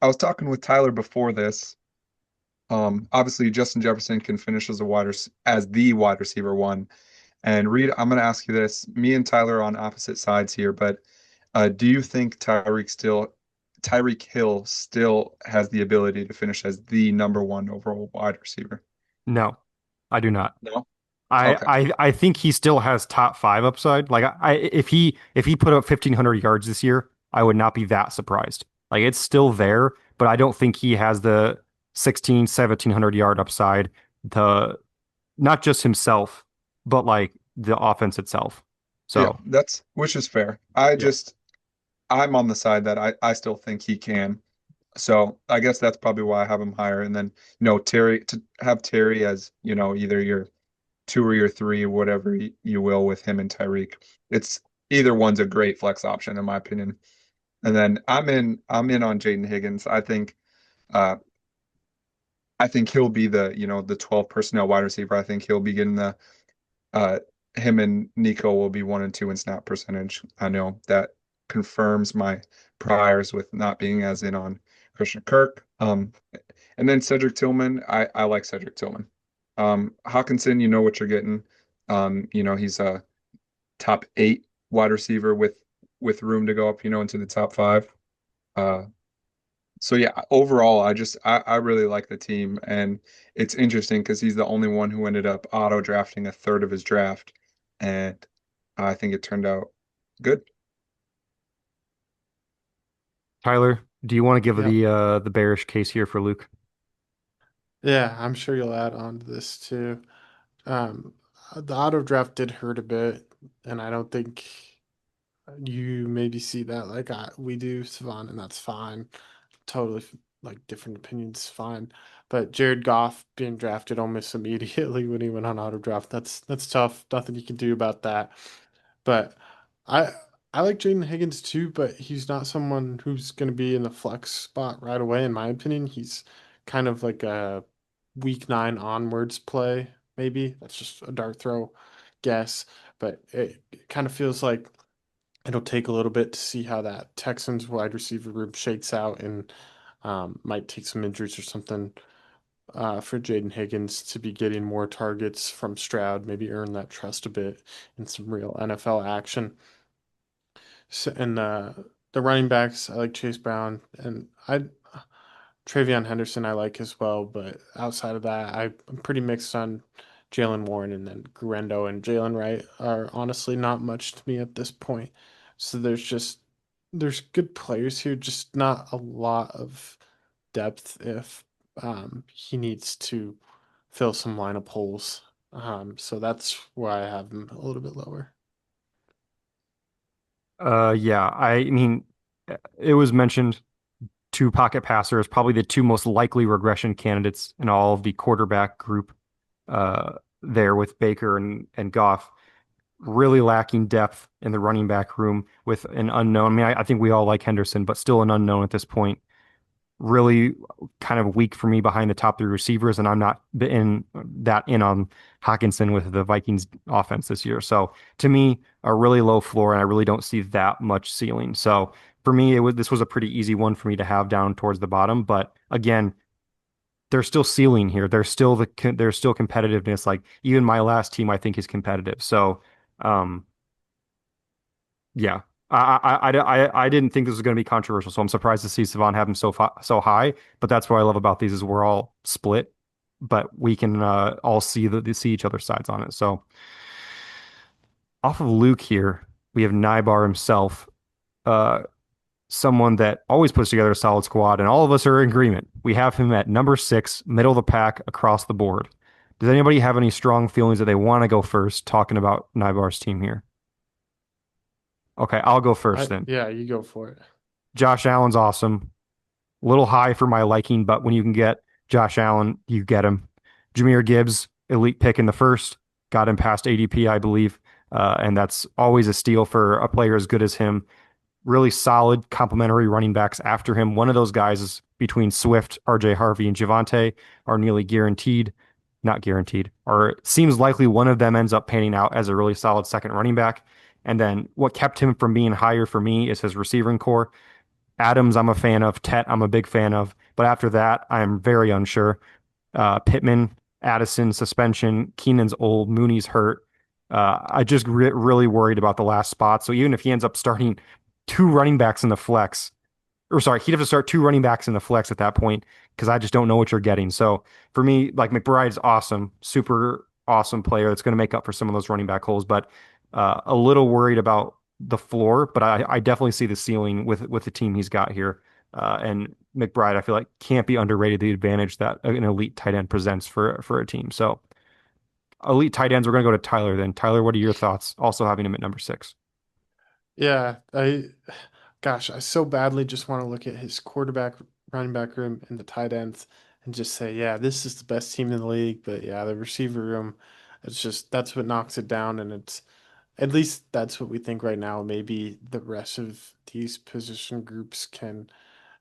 I was talking with Tyler before this. Obviously, Justin Jefferson can finish as the wide receiver 1. And Reed, I'm going to ask you this. Me and Tyler are on opposite sides here, but do you think Tyreek Hill still has the ability to finish as the number 1 overall wide receiver? No, I do not. No? I Okay. I I think he still has top 5 upside. Like if he put up 1,500 yards this year, I would not be that surprised. Like it's still there, but I don't think he has the 16, 1,700 yard upside to not just himself, but like the offense itself. Yeah, So that's which is fair. yeah, I'm on the side that I still think he can. So I guess that's probably why I have him higher. And then, Terry to have Terry as, either your 2 or your 3, whatever you will with him and Tyreek. It's either one's a great flex option in my opinion. And then I'm in on Jaden Higgins. Uh I think he'll be the 12 personnel wide receiver. I think he'll be getting the uh him and Nico will be 1 and 2 in snap percentage. I know that confirms my priors with not being as in on Christian Kirk. And then Cedric Tillman, I like Cedric Tillman. Hawkinson, you know what you're getting. He's a top 8 wide receiver with room to go up, into the top 5. Uh, so yeah, overall, I really like the team, and it's interesting because he's the only one who ended up auto drafting a third of his draft, and I think it turned out good. Tyler, Do you want to give Yep. the bearish case here for Luke? Yeah, I'm sure you'll add on to this too. Um, the auto draft did hurt a bit, and I don't think you maybe see that like we do, Cevan, and that's fine. Totally like different opinions, fine. But Jared Goff being drafted almost immediately when he went on auto draft, that's tough. Nothing you can do about that. But I I like Jaden Higgins too, but he's not someone who's going to be in the flex spot right away, in my opinion. He's kind of like a week 9 onwards play, maybe. That's just a dart throw guess, but it kind of feels like it'll take a little bit to see how that Texans wide receiver room shakes out and might take some injuries or something for Jaden Higgins to be getting more targets from Stroud, maybe earn that trust a bit in some real NFL action. So, and the running backs, I like Chase Brown and I Travion Henderson I like as well, but outside of that, I'm pretty mixed on Jalen Warren and then Gurendo and Jalen Wright are honestly not much to me at this point. So there's good players here, just not a lot of depth if he needs to fill some lineup holes. So that's why I have him a little bit lower. Yeah, I mean, it was mentioned two pocket passers, probably the two most likely regression candidates in all of the quarterback group there with Baker and Goff. Really lacking depth in the running back room with an unknown. I mean, I think we all like Henderson, but still an unknown at this point. Really kind of weak for me behind the top three receivers, and I'm not in on Hawkinson with the Vikings offense this year. So to me, a really low floor, and I really don't see that much ceiling. So for me, this was a pretty easy one for me to have down towards the bottom. But again, there's still ceiling here. There's still competitiveness. Like even my last team, I think is competitive. So um, yeah. I didn't think this was going to be controversial, so I'm surprised to see Cevan have him so high. But that's what I love about these is we're all split, but we can all see each other's sides on it. So off of Luke here, we have Nibaur himself, uh, someone that always puts together a solid squad, and all of us are in agreement. We have him at number 6, middle of the pack across the board. Does anybody have any strong feelings that they want to go first, talking about Nibaur's team here? Okay, I'll go first I then. Yeah, you go for it. Josh Allen's awesome. A little high for my liking, but when you can get Josh Allen, you get him. Jahmyr Gibbs, elite pick in the first, got him past ADP, I believe. And that's always a steal for a player as good as him. Really solid complementary running backs after him. One of those guys is between Swift, RJ Harvey, and Javonte are nearly guaranteed. Not guaranteed, or it seems likely one of them ends up panning out as a really solid second running back. And then what kept him from being higher for me is his receiving core. Adams, I'm a fan of. Tet, I'm a big fan of. But after that, I'm very unsure. Pittman, Addison, suspension. Keenan's old. Mooney's hurt. I just really worried about the last spot. So even if he ends up starting two running backs in the flex, or sorry, he'd have to start two running backs in the flex at that point because I just don't know what you're getting. So for me, like McBride's awesome, super awesome player that's going to make up for some of those running back holes, but a little worried about the floor. But I definitely see the ceiling with the team he's got here. And McBride, I feel like can't be underrated the advantage that an elite tight end presents for a team. So elite tight ends, we're going to go to Tyler then. Tyler, what are your thoughts? Also having him at number 6. Yeah, gosh, I so badly just want to look at his quarterback, running back room, and the tight ends and just say, yeah, this is the best team in the league. But yeah, the receiver room, it's just that's what knocks it down. And it's at least that's what we think right now. Maybe the rest of these position groups can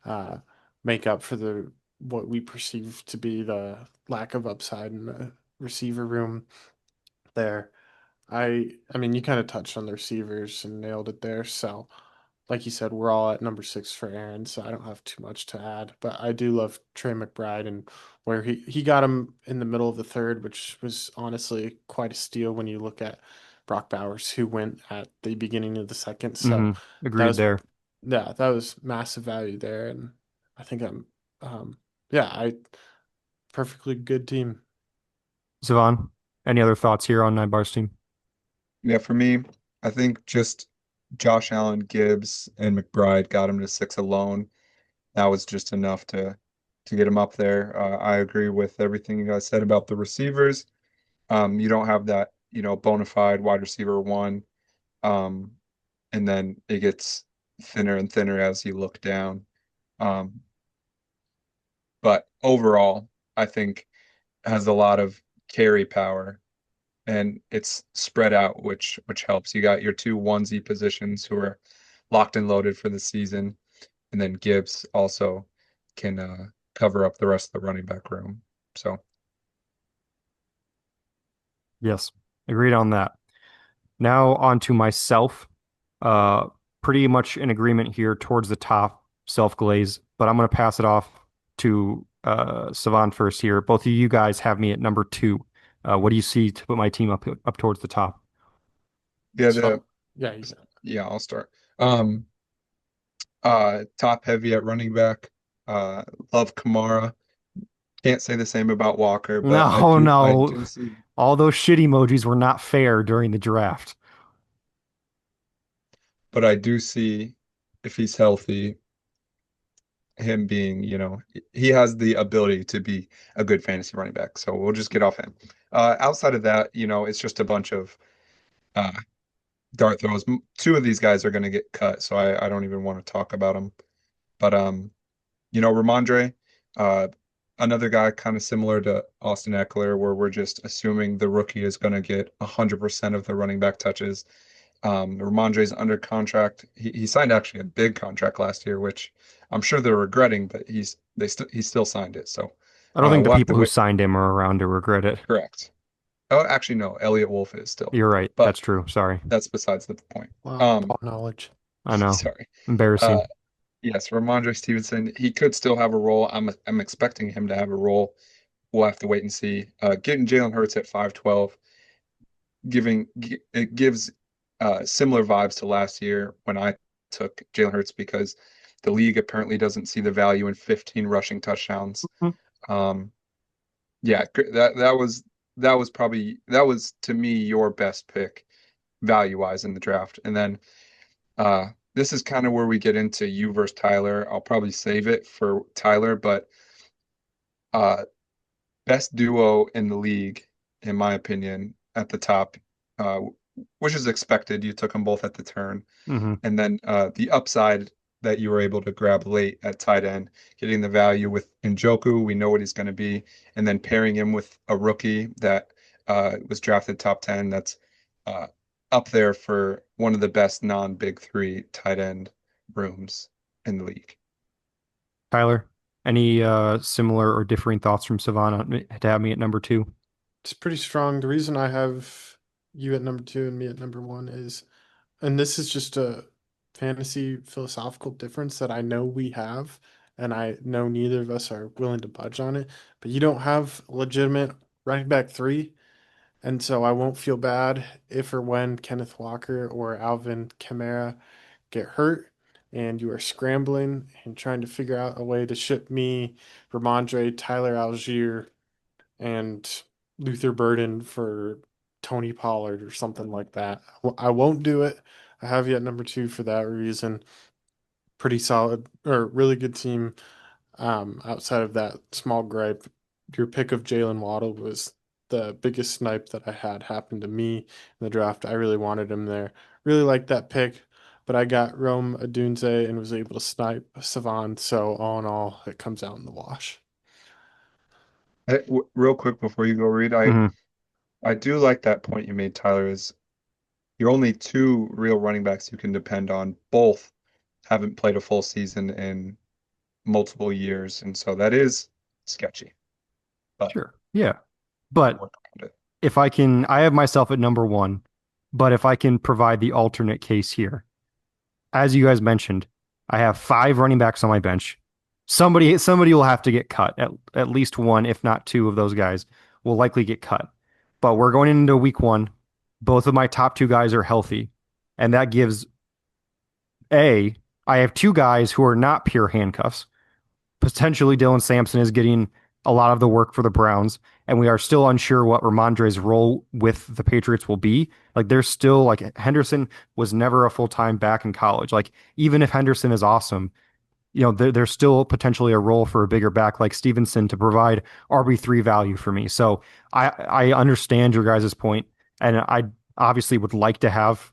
uh, make up for the what we perceive to be the lack of upside in the receiver room there. I mean, you kind of touched on the receivers and nailed it there. So, like you said, we're all at number 6 for Aaron, so I don't have too much to add. But I do love Trey McBride and where he got him in the middle of the third, which was honestly quite a steal when you look at Brock Bowers, who went at the beginning of the second. So that Agreed was there. yeah, that was massive value there, and I think um yeah, I perfectly good team. Sivan, any other thoughts here on Nibar's team? Yeah, for me, I think just Josh Allen, Gibbs, and McBride got him to 6 alone. that was just enough to get him up there. I agree with everything you guys said about the receivers. You don't have that, bona fide wide receiver one. Um, and then it gets thinner and thinner as you look down. Um, but overall, I think has a lot of carry power and it's spread out, which helps. You got your two onesie positions who are locked and loaded for the season, and then Gibbs also can cover up the rest of the running back room. So Yes, agreed on that. Now on to myself. Uh, Pretty much in agreement here towards the top, self glaze, but I'm going to pass it off to Cevan first here. Both of you guys have me at number two. What do you see to put my team up towards the top? yeah, So yeah, you yeah, I'll start. Um, Top heavy at running back. Uh, love Kamara. Can't say the same about Walker, but No, I no. do see, All those shit emojis were not fair during the draft. but I do see if he's healthy, him being, he has the ability to be a good fantasy running back. So we'll just get off him. Outside of that, it's just a bunch of uh, dart throws. Two of these guys are going to get cut, so I don't even want to talk about them. But Ramondre, uh, another guy kind of similar to Austin Eckler, where we're just assuming the rookie is going to get 100% of the running back touches. Ramondre's under contract. He signed actually a big contract last year, which I'm sure they're regretting, but he still signed it. So I don't think the we'll have to people who wait. signed him are around to regret it. Correct. Oh, actually, no. Elliot Wolf is still, You're right. but That's true. Sorry. that's besides the point. wow, ball knowledge. I know. Sorry. Uh, Embarrassing. yes, Ramondre Stevenson. He could still have a role. I'm expecting him to have a role. We'll have to wait and see. Getting Jalen Hurts at 5'12", it gives similar vibes to last year when I took Jalen Hurts because the league apparently doesn't see the value in 15 rushing touchdowns. Mhm. Um, yeah, that was to me your best pick value wise in the draft. And then this is kind of where we get into you versus Tyler. I'll probably save it for Tyler, but uh, best duo in the league, in my opinion, at the top, uh, which is expected. You took them both at the turn. Hmm. And then the upside that you were able to grab late at tight end, getting the value with Njoku, we know what he's going to be, and then pairing him with a rookie that was drafted top 10, that's uh, up there for one of the best non-big three tight end rooms in the league. Tyler, any similar or differing thoughts from Savannah to have me at number two? It's pretty strong. The reason I have you at number two and me at number one is, and this is just a fantasy philosophical difference that I know we have, and I know neither of us are willing to budge on it, but you don't have legitimate running back three. And so I won't feel bad if or when Kenneth Walker or Alvin Kamara get hurt and you are scrambling and trying to figure out a way to ship me Ramondre, Tyler Algier, and Luther Burden for Tony Pollard or something like that. I won't do it. I have you at number two for that reason. Pretty solid or really good team. Outside of that small gripe, your pick of Jalen Waddle was the biggest snipe that I had happen to me in the draft. I really wanted him there. Really liked that pick, but I got Rome Adunze and was able to snipe Savan. So all in all, it comes out in the wash. Real quick before you go read, Hmm. I do like that point you made, Tyler, is you're only two real running backs you can depend on. Both haven't played a full season in multiple years, and so that is sketchy, but Sure. Yeah. But work around it. if I can, I have myself at number one, but if I can provide the alternate case here, as you guys mentioned, I have five running backs on my bench. Somebody will have to get cut. At least one, if not two of those guys will likely get cut. But we're going into week one. Both of my top two guys are healthy. And that gives I have two guys who are not pure handcuffs. Potentially Dylan Sampson is getting a lot of the work for the Browns, and we are still unsure what Ramondre's role with the Patriots will be. Like there's still Henderson was never a full-time back in college. Like even if Henderson is awesome, there's still potentially a role for a bigger back like Stevenson to provide RB3 value for me. So I understand your guys' point, and I obviously would like to have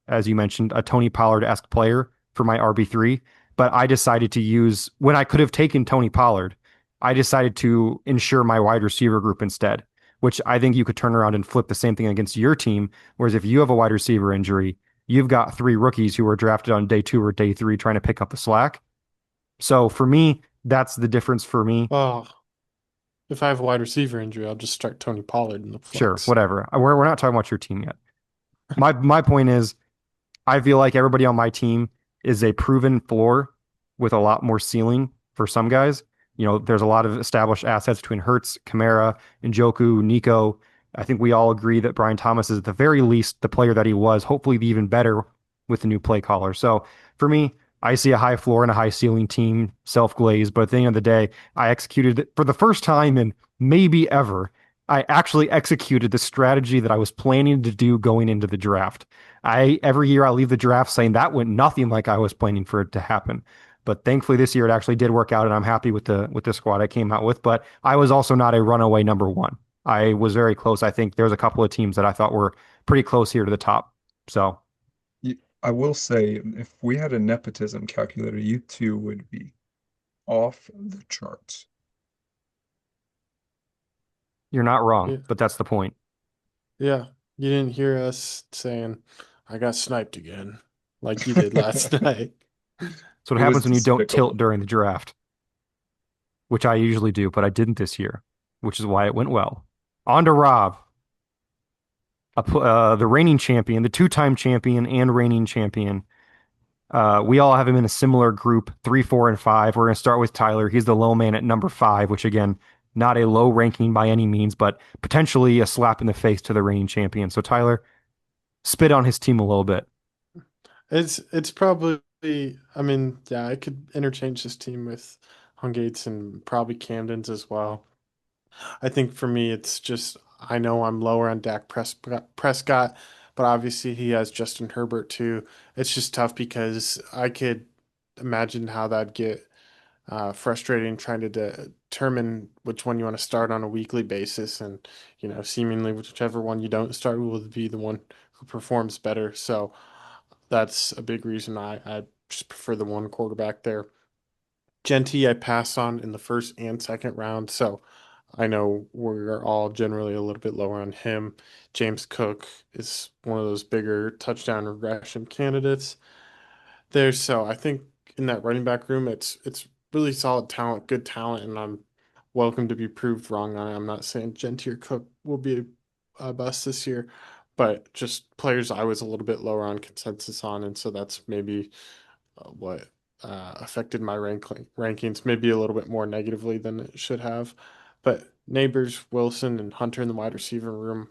as you mentioned, a Tony Pollard-esque player for my RB3, but I decided to use when I could have taken Tony Pollard, I decided to ensure my wide receiver group instead, which I think you could turn around and flip the same thing against your team. Whereas if you have a wide receiver injury, you've got three rookies who were drafted on day 2 or day 3 trying to pick up the slack. So for me, that's the difference for me. Oh, if I have a wide receiver injury, I'll just start Tony Pollard in the Sure, flex. whatever. We're not talking about your team yet. My point is, I feel like everybody on my team is a proven floor with a lot more ceiling for some guys. There's a lot of established assets between Hurts, Kamara, Njoku, Nico. I think we all agree that Brian Thomas is at the very least the player that he was, hopefully be even better with the new play caller. So for me, I see a high floor and a high ceiling team, self-glazed, but at the end of the day, I executed it for the first time in maybe ever. I actually executed the strategy that I was planning to do going into the draft. Every year I leave the draft saying that went nothing like I was planning for it to happen. But thankfully this year it actually did work out, and I'm happy with the squad I came out with. But I was also not a runaway number one. I was very close. I think there's a couple of teams that I thought were pretty close here to the top. So I will say, if we had a nepotism calculator, you two would be off the charts. you're not wrong, Yeah, but that's the point. yeah. You didn't hear us saying, I got sniped again, like you did last night. So what It was happens when you don't tilt despicable. during the draft, which I usually do, but I didn't this year, which is why it went well. On to Rob, the reigning champion, the two-time champion and reigning champion. We all have him in a similar group, 3, 4, and 5. We're going to start with Tyler. He's the low man at number 5, which again, not a low ranking by any means, but potentially a slap in the face to the reigning champion. So Tyler, spit on his team a little bit. It's probably, I mean, yeah, I could interchange this team with Hungate's and probably Camden's as well. I think for me, it's just I know I'm lower on Prescott, but obviously he has Justin Herbert too. It's just tough because I could imagine how that'd get frustrating trying to determine which one you want to start on a weekly basis, and seemingly whichever one you don't start will be the one who performs better. So that's a big reason I just prefer the one quarterback there. Genty, I passed on in the first and second round, so I know we're all generally a little bit lower on him. James Cook is one of those bigger touchdown regression candidates there, so I think in that running back room, it's really solid talent, good talent, and I'm welcome to be proved wrong on it. I'm not saying Genty or Cook will be a bust this year, but just players I was a little bit lower on consensus on, and so that's maybe what affected my rankings maybe a little bit more negatively than it should have. But Neighbors, Wilson, and Hunter in the wide receiver room,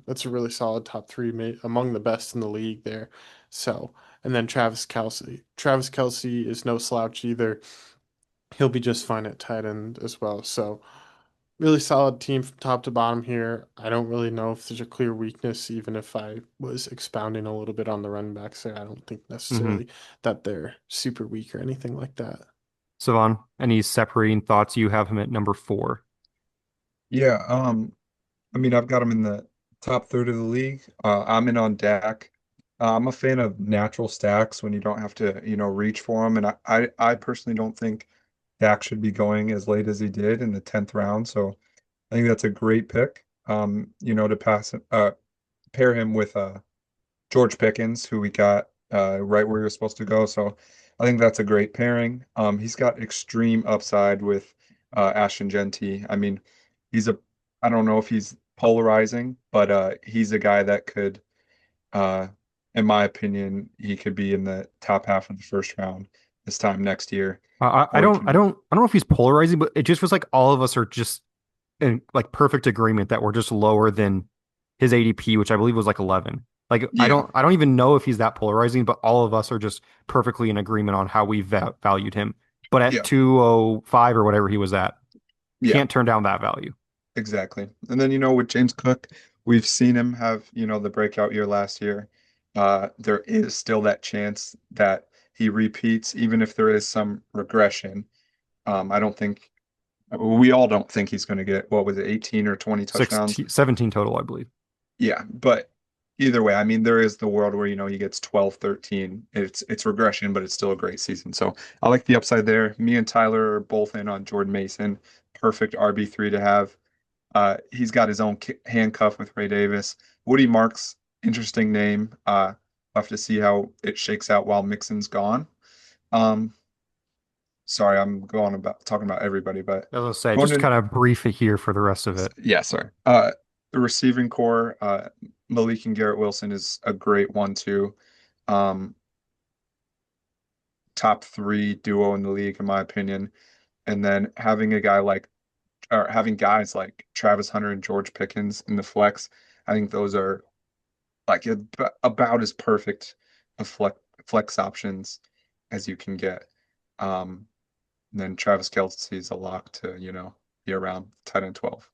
that's a really solid top three, among the best in the league there. So, and then Travis Kelsey. Travis Kelsey is no slouch either. He'll be just fine at tight end as well. So, really solid team from top to bottom here. I don't really know if there's a clear weakness, even if I was expounding a little bit on the running backs there. I don't think Mm-hmm. necessarily that they're super weak or anything like that. Cevan, any separating thoughts? You have him at number 4. Yeah, I mean, I've got him in the top third of the league. I'm in on Dak. I'm a fan of natural stacks when you don't have to, reach for them. And I personally don't think Dak should be going as late as he did in the 10th round. So I think that's a great pick. To pair him with George Pickens, who we got right where he was supposed to go. So I think that's a great pairing. He's got extreme upside with Ashton Genty. I mean, he's a I don't know if he's polarizing, but he's a guy that could, uh, in my opinion, he could be in the top half of the first round this time next year, I or he don't I can. don't I don't know if he's polarizing, but it just feels like all of us are just in like perfect agreement that we're just lower than his ADP, which I believe was like 11. Like Yeah, I don't even know if he's that polarizing, but all of us are just perfectly in agreement on how we valued him. But at yeah, 205 or whatever he was at, yeah. can't turn down that value. Exactly. And then, with James Cook, we've seen him have, the breakout year last year. There is still that chance that he repeats, even if there is some regression. I don't think we all don't think he's going to get what was it, 18 or 20 touchdowns. 16, 17 total, I believe. Yeah, but either way, I mean, there is the world where, he gets 12, 13. It's regression, but it's still a great season. So I like the upside there. Me and Tyler are both in on Jordan Mason. Perfect RB3 to have. He's got his own handcuff with Ray Davis. Woody Marks, interesting name. We'll have to see how it shakes out while Mixon's gone. Um, sorry, I'm going about talking about everybody, but I was gonna say, going just in, kind of brief it here for the rest of it. yeah, sorry. The receiving core, Malik and Garrett Wilson is a great one too. Um, top three duo in the league, in my opinion. And then having guys like Travis Hunter and George Pickens in the flex, I think those are like about as perfect of flex options as you can get. Um, and then Travis Kelce is a lock to, be around tight end 12.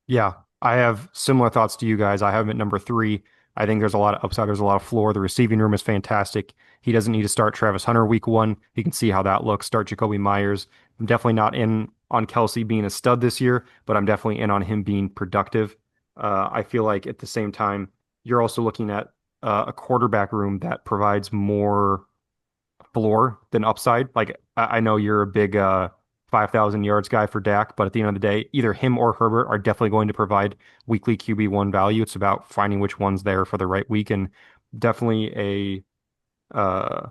Yeah, I have similar thoughts to you guys. I have him at number three. I think there's a lot of upside. There's a lot of floor. The receiving room is fantastic. He doesn't need to start Travis Hunter week one. He can see how that looks. Start Jacoby Myers. I'm definitely not in on Kelsey being a stud this year, but I'm definitely in on him being productive. I feel like at the same time, you're also looking at a quarterback room that provides more floor than upside. Like I know you're a big 5,000 yards guy for Dak, but at the end of the day, either him or Herbert are definitely going to provide weekly QB1 value. It's about finding which one's there for the right week, and definitely uh,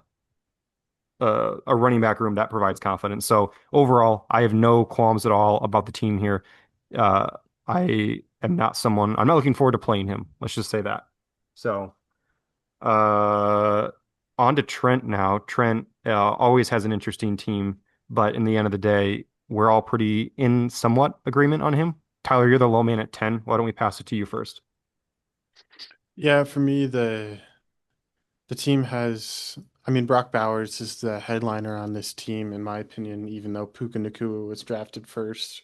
a running back room that provides confidence. So overall, I have no qualms at all about the team here. Uh, I'm not looking forward to playing him. Let's just say that. So. Uh, On to Trent now. Trent always has an interesting team, but in the end of the day, we're all pretty in somewhat agreement on him. Tyler, you're the low man at 10. Why don't we pass it to you first? Yeah, for me, the team has, I mean, Brock Bowers is the headliner on this team, in my opinion, even though Puka Nacua was drafted first.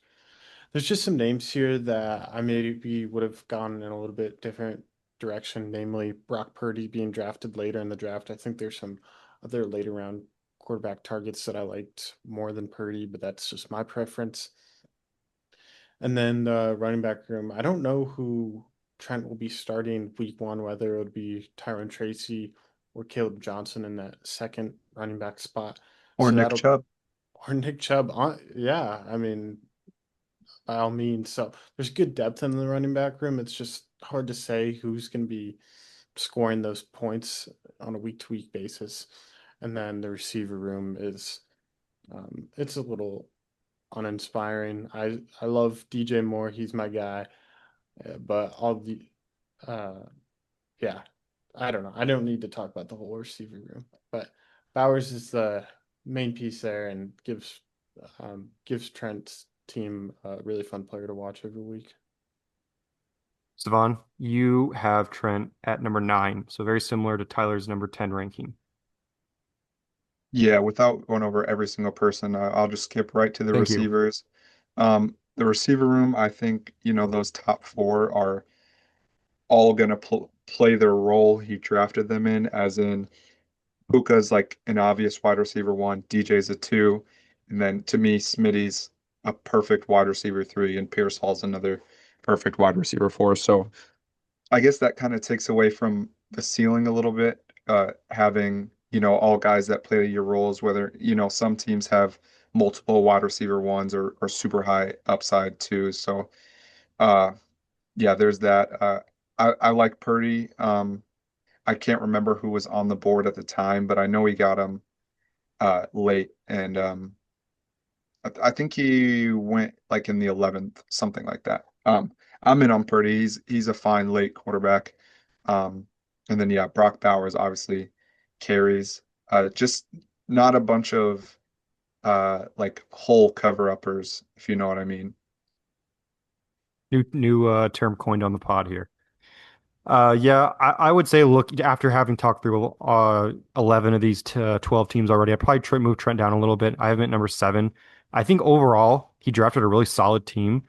There's just some names here that I maybe would have gone in a little bit different direction, namely Brock Purdy being drafted later in the draft. I think there's some other later round quarterback targets that I liked more than Purdy, but that's just my preference. And then the running back room, I don't know who Trent will be starting week one, whether it would be Tyron Tracy or Caleb Johnson in that second running back spot. Or So Nick that'll, Chubb. or Nick Chubb. Yeah, I mean, by all means. So there's good depth in the running back room. It's just hard to say who's going to be scoring those points on a week to week basis. And then the receiver room is, it's a little uninspiring. I love DJ Moore. He's my guy. But all the, uh, yeah, I don't know. I don't need to talk about the whole receiver room, but Bowers is the main piece there and gives Trent's team a really fun player to watch every week. Cevan, you have Trent at number nine, so very similar to Tyler's number 10 ranking. Yeah, without going over every single person, I'll just skip right to the Thank you. receivers. The receiver room, I think, those top four are all going to play their role he drafted them in, as in Puka's like an obvious wide receiver one, DJ's a two, and then to me, Smitty's a perfect wide receiver three, and Pierce Hall's another perfect wide receiver four. So I guess that kind of takes away from the ceiling a little bit, having, all guys that play your roles, whether, some teams have multiple wide receiver ones or super high upside too. So, uh, yeah, there's that. I like Purdy. I can't remember who was on the board at the time, but I know he got him late, and I think he went like in the 11th, something like that. I'm in on Purdy. He's a fine late quarterback. Um, and then yeah, Brock Bowers obviously carries. Just not a bunch of like hole cover uppers, if you know what I mean. New term coined on the pod here. Yeah, I would say look after having talked through 11 of these 12 teams already, I'd probably move Trent down a little bit. I have him at number seven. I think overall he drafted a really solid team.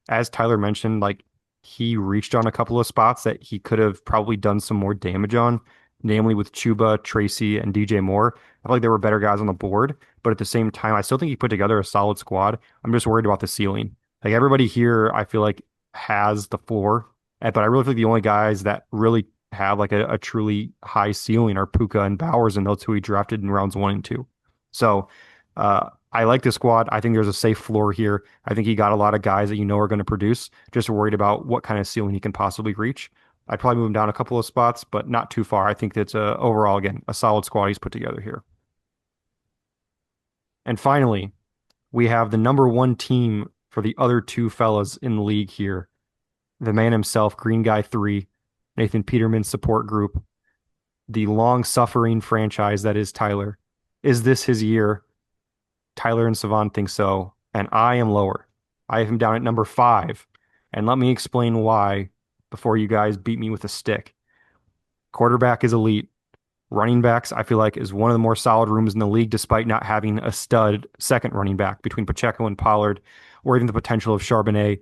As Tyler mentioned, like he reached on a couple of spots that he could have probably done some more damage on. namely with Chuba, Tracy, and DJ Moore. I feel like there were better guys on the board, but at the same time, I still think he put together a solid squad. I'm just worried about the ceiling. Like everybody here, I feel like has the floor, but I really feel like the only guys that really have like a truly high ceiling are Puka and Bowers, and those who he drafted in rounds 1 and 2. So I like the squad. I think there's a safe floor here. I think he got a lot of guys that you know are going to produce. Just worried about what kind of ceiling he can possibly reach. I'd probably move him down a couple of spots, but not too far. I think that's overall, again, a solid squad he's put together here. And finally, we have the number one team for the other two fellas in the league here. The man himself, Green Guy 3, Nathan Peterman's support group, the long suffering franchise that is Tyler. Is this his year? Tyler and Cevan think so, and I am lower. I have him down at number 5. And let me explain why before you guys beat me with a stick. Quarterback is elite. Running backs, I feel like, is one of the more solid rooms in the league, despite not having a stud second running back between Pacheco and Pollard, or even the potential of Charbonnet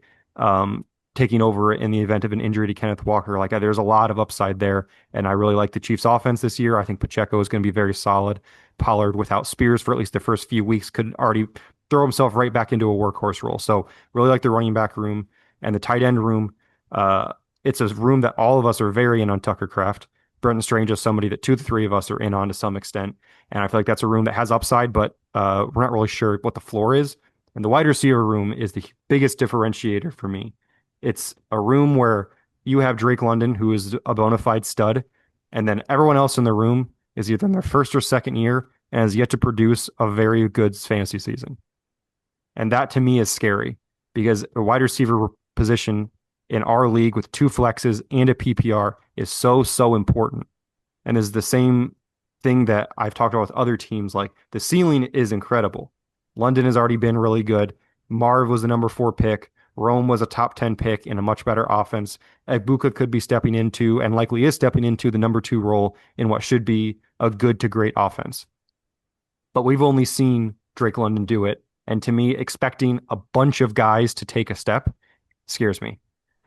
taking over in the event of an injury to Kenneth Walker. Like, there's a lot of upside there, and I really like the Chiefs' offense this year. I think Pacheco is going to be very solid. Pollard, without Spears for at least the first few weeks, could already throw himself right back into a workhorse role. So, really like the running back room and the tight end room. It's a room that all of us are very in on Tucker Craft. Brenton Strange is somebody that 2 of the 3 of us are in on to some extent. And I feel like that's a room that has upside, but we're not really sure what the floor is. And the wide receiver room is the biggest differentiator for me. It's a room where you have Drake London, who is a bona fide stud, and then everyone else in the room is either in their first or second year and has yet to produce a very good fantasy season. And that to me is scary because the wide receiver position in our league with 2 flexes and a PPR is so important. And is the same thing that I've talked about with other teams. Like the ceiling is incredible. London has already been really good. Marv was the number 4 pick. Rome was a top 10 pick in a much better offense. Egbuka could be stepping into and likely is stepping into the number 2 role in what should be a good to great offense. But we've only seen Drake London do it. And to me, expecting a bunch of guys to take a step scares me.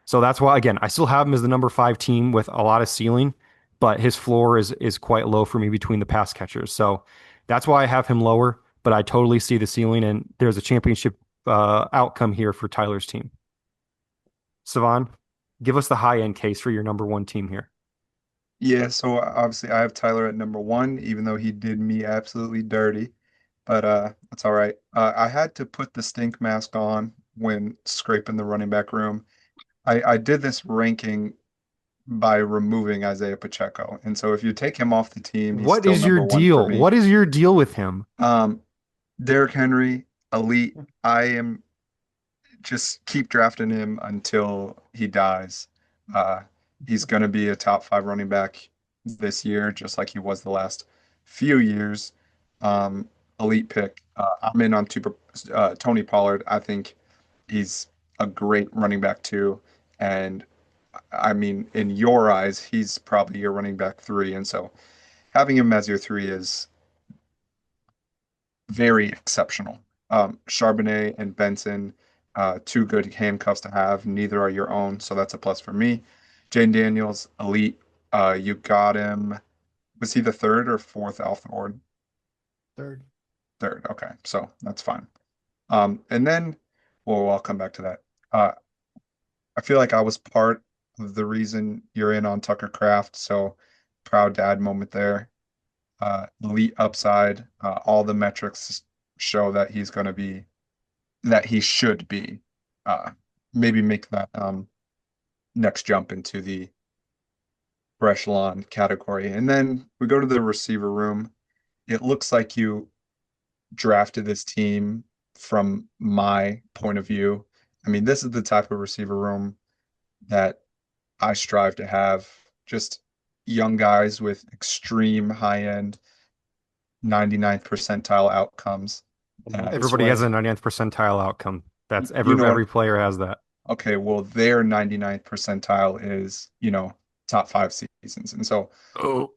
So that's why, again, I still have him as the number 5 team with a lot of ceiling, but his floor is quite low for me between the pass catchers. So that's why I have him lower, but I totally see the ceiling, and there's a championship outcome here for Tyler's team. Cevan, give us the high end case for your number 1 team here. Yeah, so obviously I have Tyler at number 1, even though he did me absolutely dirty. But that's all right. I had to put the stink mask on when scraping the running back room. I did this ranking by removing Isaiah Pacheco. And so if you take him off the team, he's What still is your number 1 for deal? me. What is your deal with him? Um, Derrick Henry, elite. I am just keep drafting him until he dies. Uh, he's going to be a top 5 running back this year, just like he was the last few years. Elite pick. I'm in on Tony Pollard. I think he's a great running back too. And I mean, in your eyes, he's probably your running back 3. And so having him as your 3 is very exceptional. Charbonnet and Benson, 2 good handcuffs to have. Neither are your own, so that's a plus for me. Jane Daniels, elite. You got him. Was he the 3rd or 4th off the board? 3rd. 3rd. Okay, so that's fine. And then, well, I'll come back to that. I feel like I was part of the reason you're in on Tucker Craft, so proud dad moment there. Elite upside. All the metrics show that he's going to be, that he should be. Uh, Maybe make that next jump into the echelon category. And then we go to the receiver room. It looks like you drafted this team from my point of view. I mean, this is the type of receiver room that I strive to have. Just young guys with extreme high end 99th percentile outcomes. This Everybody has way, a 90th percentile outcome. That's you know what? every player has that. Okay, well, their 99th percentile is, top 5 seasons. And so, Oh,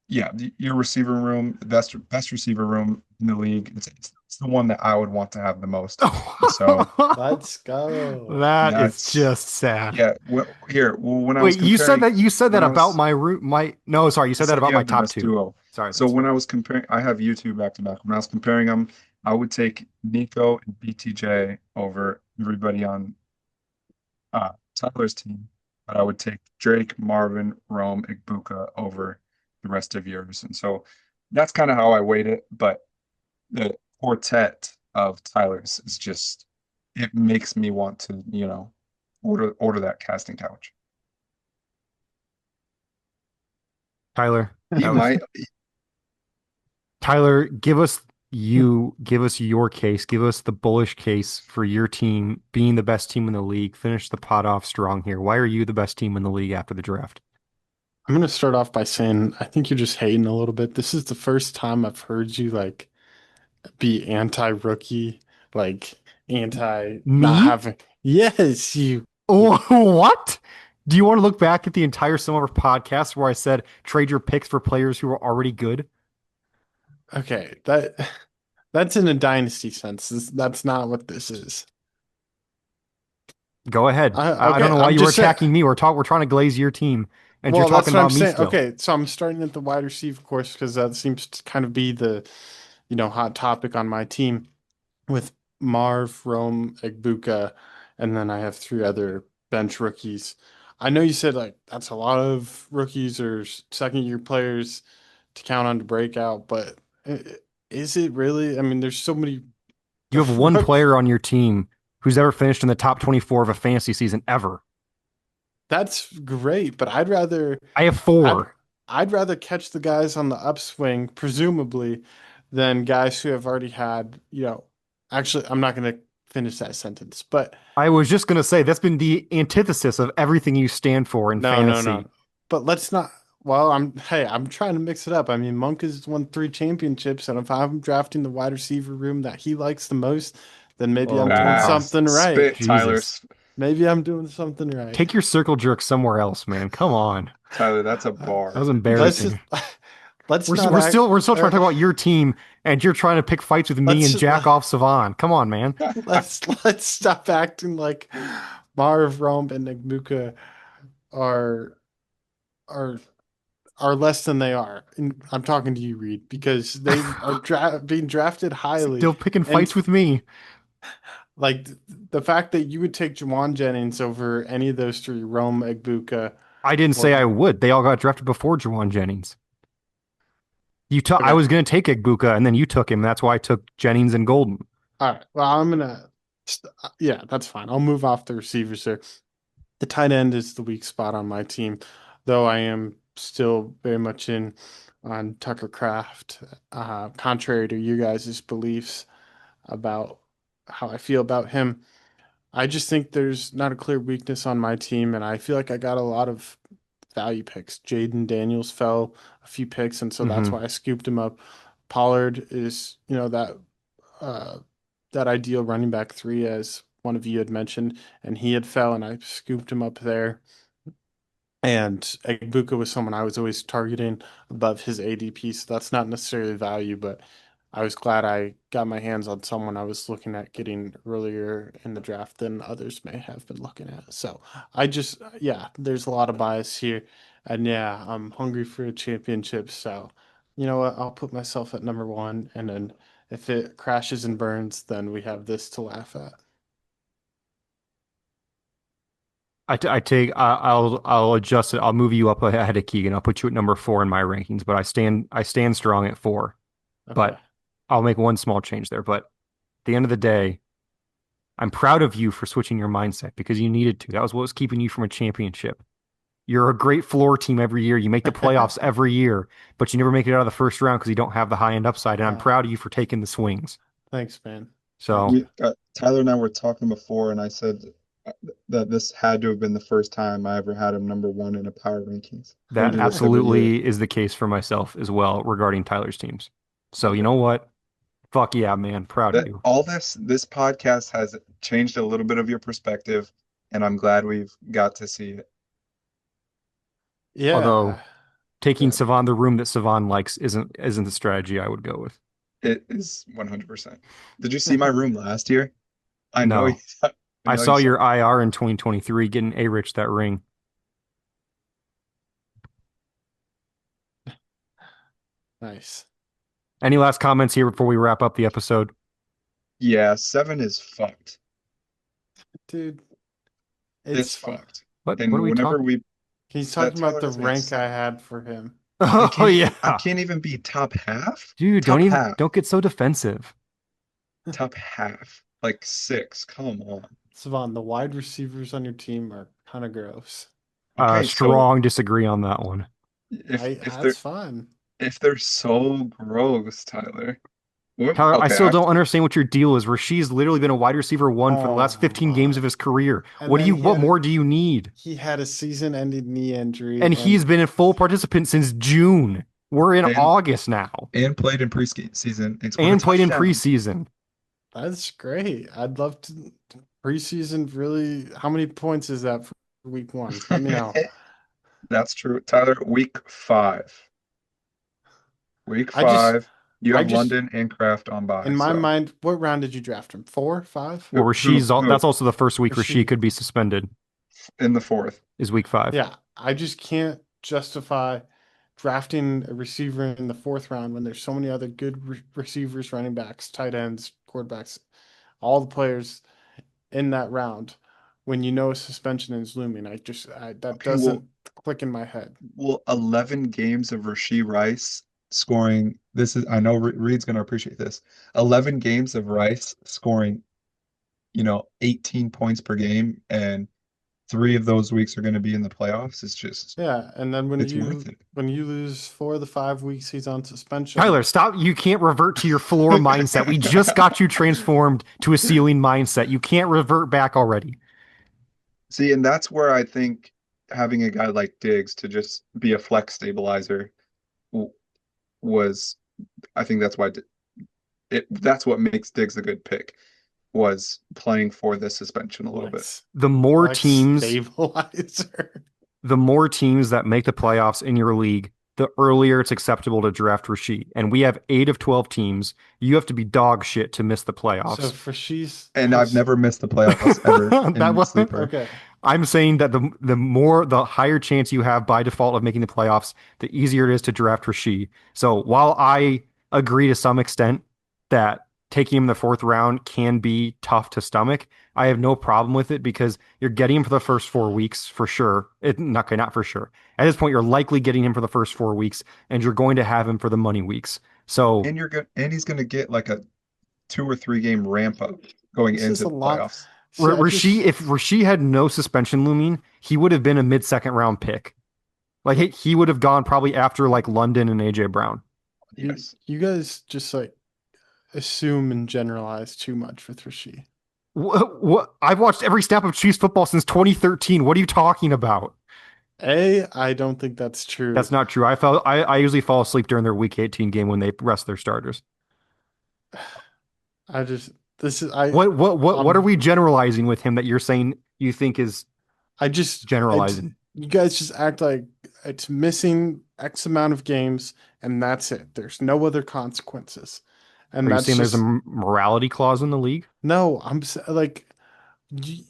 yeah, your receiver room, the best receiver room in the league. It's It's the one that I would want to have the most of. So Let's go. That is that's just sad. yeah. Well, here, well, when I was Wait, comparing, you said when that I about was, my root my no, sorry, you I said that said about you my have the top best two. duo. Sorry, So that's when I was comparing, I have YouTube back to back. When I was comparing them, I would take Nico and BTJ over everybody on Tyler's team, but I would take Drake, Marvin, Rome, Igbuka over the rest of yours. And so that's kind of how I weighed it. But the quartet of Tyler's is just it makes me want to, order that casting couch. Tyler. He That was might Tyler, give us your case. Give us the bullish case for your team being the best team in the league. Finish the pot off strong here. Why are you the best team in the league after the draft? I'm gonna start off by saying I think you're just hating a little bit. This is the first time I've heard you like be anti-rookie, like anti not Me? having. Yes, you. What? Do you want to look back at the entire summer podcast where I said trade your picks for players who are already good? Okay, that's in a dynasty sense. That's not what this is. Go ahead. I don't Okay, know why I'm you were just saying. attacking me. We're trying to glaze your team, and you're Well, talking that's what I'm about me saying. still. Okay, so I'm starting at the wide receiver course because that seems to kind of be the, hot topic on my team with Marv, Rome, Egbuka, and then I have three other bench rookies. I know you said like that's a lot of rookies or second year players to count on to break out, but is it really? I mean, there's so many You have one rookie. player on your team who's ever finished in the top 24 of a fantasy season ever. That's great, but I have I'd four. I'd rather catch the guys on the upswing, presumably, than guys who have already had, actually, I'm not going to finish that sentence, but I was just going to say that's been the antithesis of everything you stand for in no, no, no. fantasy. But let's not. Well, I'm trying to mix it up. I mean, Monk has won three championships, and if I'm drafting the wide receiver room that he likes the most, then maybe I'm Oh, doing wow. something right. spit, Tyler. Jesus. Maybe I'm doing something right. Take your circle jerk somewhere else, man. Come on. Tyler, that's a That was bar. Let's just embarrassing. let's not act. We're still trying to Or talk about your team, and you're trying to pick fights with me let's and jack off Cevan. Come on, man. let's stop acting like Marv, Rome, and Nagmuka are are are less than they are. And I'm talking to you, Reed, because they are being drafted highly, Still picking and fights with me. like the fact that you would take Jawan Jennings over any of those three, Rome, Egbuka, I didn't say or I would. They all got drafted before Juwan Jennings. I okay, was going to take Egbuka, and then you took him. That's why I took Jennings and Golden. all right. Well, yeah, that's fine. I'll move off the receivers there. The tight end is the weak spot on my team, though I am still very much in on Tucker Craft, contrary to you guys' beliefs about how I feel about him. I just think there's not a clear weakness on my team, and I feel like I got a lot of value picks. Jaden Daniels fell a few picks, and so that's Hmm. why I scooped him up. Pollard is, uh, that ideal running back three, as one of you had mentioned, and he had fell, and I scooped him up there. And Egbuka was someone I was always targeting above his ADP, so that's not necessarily value, but I was glad I got my hands on someone I was looking at getting earlier in the draft than others may have been looking at. So yeah, there's a lot of bias here. And yeah, I'm hungry for a championship. So, you know what? I'll put myself at number one. And then if it crashes and burns, then we have this to laugh at. I take I'll adjust it. I'll move you up ahead of Keegan. I'll put you at number four in my rankings, but I stand strong at four. Okay. But I'll make one small change there. But at the end of the day, I'm proud of you for switching your mindset because you needed to. That was what was keeping you from a championship. You're a great floor team every year. You make the playoffs every year, but you never make it out of the first round because you don't have the high end upside. And I'm Uh, proud of you for taking the swings. thanks, man. Thank So you. Tyler and I were talking before, and I said that this had to have been the first time I ever had him number one in a power rankings. Don't that do this every year. absolutely is the case for myself as well regarding Tyler's teams. So you know what? Fuck yeah, man. Proud of That you. all this podcast has changed a little bit of your perspective, and I'm glad we've got to see it. Yeah. Although taking Good. Savan the room that Savan likes isn't the strategy I would go with. It is 100%. Did you see my room last year? I know you. No. I I know you saw saw. your IR in 2023 getting A-Rich that ring. Nice. Any last comments here before we wrap up the episode? Yeah, 7 is fucked. Dude, It's it's fun. fucked. What are And we whenever talking? we He's that talking about Tyler the has me at rank I 7. had for him. Oh I yeah. can't even be top half. Dude, Top half. don't get so defensive. Top half. Like 6. Come on. Cevan, the wide receivers on your team are kind of gross. Okay, so Strong disagree on that one. if they're That's fine. if they're so gross, Tyler. Tyler, I Okay, still don't understand what your deal is. Rasheed's literally been a wide receiver one for the last 15 games of Oh, his career. and then What more do you need? he had a season-ending knee injury, And and he's been a full participant since June. We're in and August now and played in preseason and scored a and played in touchdown. preseason. that's great. I'd love to preseason. Really, how many points is that for week one? Let me know. That's true. Tyler, week 5. Week I just, 5. You I have just, London and Kraft on bye. in my So mind, what round did you draft him? 4, 5? Well, who that's also the first week Rasheed Rasheed. could be suspended, in the 4th. is week 5. Yeah, I just can't justify drafting a receiver in the fourth round when there's so many other good receivers, running backs, tight ends, quarterbacks, all the players in that round when you know a suspension is looming. That Okay, well, doesn't click in my head. 11 games of Rasheed Rice scoring. This is I know Reed's gonna appreciate this. 11 games of Rice scoring, 18 points per game, and 3 of those weeks are gonna be in the playoffs. Yeah, and then It's worth it. when you lose 4 of the 5 weeks he's on suspension. Tyler, stop. You can't revert to your floor mindset. We just got you transformed to a ceiling mindset. You can't revert back already. See, and that's where I think having a guy like Diggs to just be a flex stabilizer w- was, I think that's why that's what makes Diggs a good pick, was playing for the suspension a little bit. The more Flex teams stabilizer. the more teams that make the playoffs in your league, the earlier it's acceptable to draft Rasheed. And we have 8 of 12 teams. You have to be dog shit to miss the So playoffs. for she's And I've never missed the playoffs ever That in was Sleeper. okay. I'm saying that the higher chance you have by default of making the playoffs, the easier it is to draft Rasheed. So while I agree to some extent that taking him in the fourth round can be tough to stomach, I have no problem with it because you're getting him for the first 4 weeks for sure. Not for sure. At this point, you're likely getting him for the first 4 weeks, and you're going to have him for the money weeks. So And he's gonna get like a 2 or 3 game ramp up going This is into a the lot. playoffs. See, If Rasheed had no suspension looming, he would have been a mid-second round pick. Like he would have gone probably after like London and AJ Brown. Yes. you guys just like assume and generalize too much with Rasheed. What? I've watched every snap of Chiefs football since 2013. What are you talking about? I don't think that's That's true. not true. I usually fall asleep during their Week 18 game when they rest their starters. I just this is I What are we generalizing with him that you're saying you think is I just it's generalizing? you guys just act like it's missing X amount of games and that's it. There's no other consequences. Are And you that's saying there's a just morality clause in the league? no, like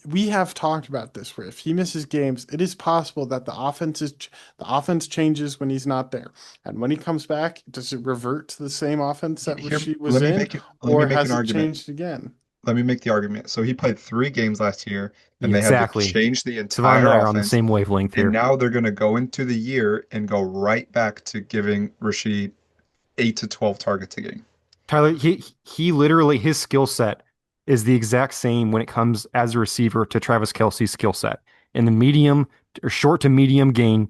we have talked about this where if he misses games, it is possible that the offense changes when he's not there. And when he comes back, does it revert to the same offense that Here, Rasheed was in, let me or make an has it argument. changed again? Let me make the argument. So he played 3 games last year, and Yeah, they had to exactly. change the Savon and entire I are on the offense. same wavelength And here. now they're going to go into the year and go right back to giving Rasheed 8 to 12 targets a game. Tyler, he literally his skill set is the exact same when it comes as a receiver to Travis Kelce's skill set. In the medium or short to medium game,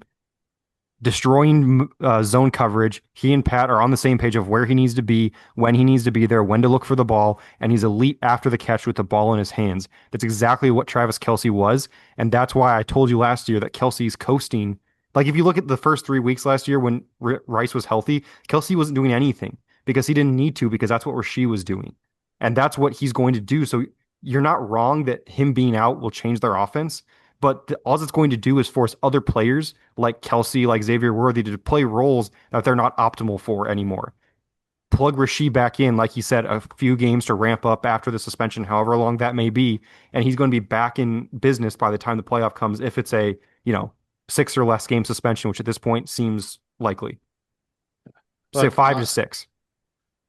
destroying zone coverage, he and Pat are on the same page of where he needs to be, when he needs to be there, when to look for the ball, and he's elite after the catch with the ball in his hands. That's exactly what Travis Kelce was, and that's why I told you last year that Kelce's coasting. Like if you look at the first 3 weeks last year when Rice was healthy, Kelce wasn't doing anything because he didn't need to because that's what Rasheed was doing, and that's what he's going to do. So you're not wrong that him being out will change their offense. But all it's going to do is force other players like Kelce, like Xavier Worthy to play roles that they're not optimal for anymore. plug Rasheed back in, like you said, a few games to ramp up after the suspension, however long that may be, and he's going to be back in business by the time the playoff comes, if it's a, 6 or less game suspension, which at this point seems likely. Say Look, 5 to 6.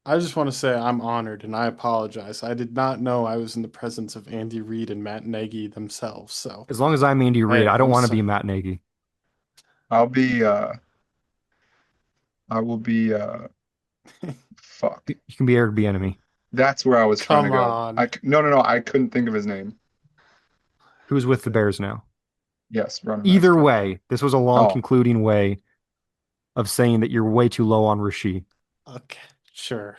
I just want to say I'm honored and I apologize. I did not know I was in the presence of Andy Reid and Matt Nagy themselves. So, As long as I'm Andy Reid, hey, I don't I'm want to sorry. be Matt Nagy. I'll be I will be fuck. You can be Eric Bieniemy. That's where I was trying to Come go. on. No, I couldn't think of his name. Who's with the Bears now? Yes, running back Either coach. way, this was a long Oh, concluding way of saying that you're way too low on Rasheed. Okay, sure.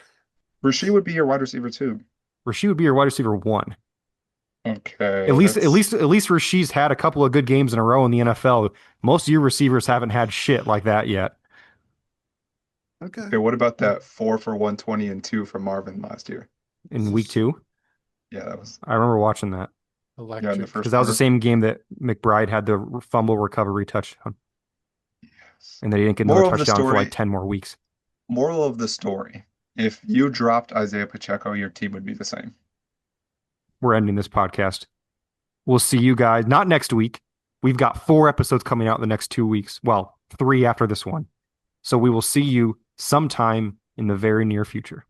Rasheed would be your wide receiver too. Rasheed would be your wide receiver 1. Okay, At least Rasheed's had a couple of good games in a row in the NFL. Most of your receivers haven't had shit like that yet. Okay. okay. What about that 4 for 120 and 2 from Marvin last year? In week 2. Yeah, that was I remember watching that in the Electric. because first that was the quarter. same game that McBride had the fumble recovery touchdown, Yes. and then he didn't get another Moral of the touchdown for like story. 10 more weeks. Moral of the story: if you dropped Isaiah Pacheco, your team would be the same. We're ending this podcast. We'll see you guys not next week. We've got 4 episodes coming out in the next 2 weeks. Well, 3 after this one. So we will see you sometime in the very near future.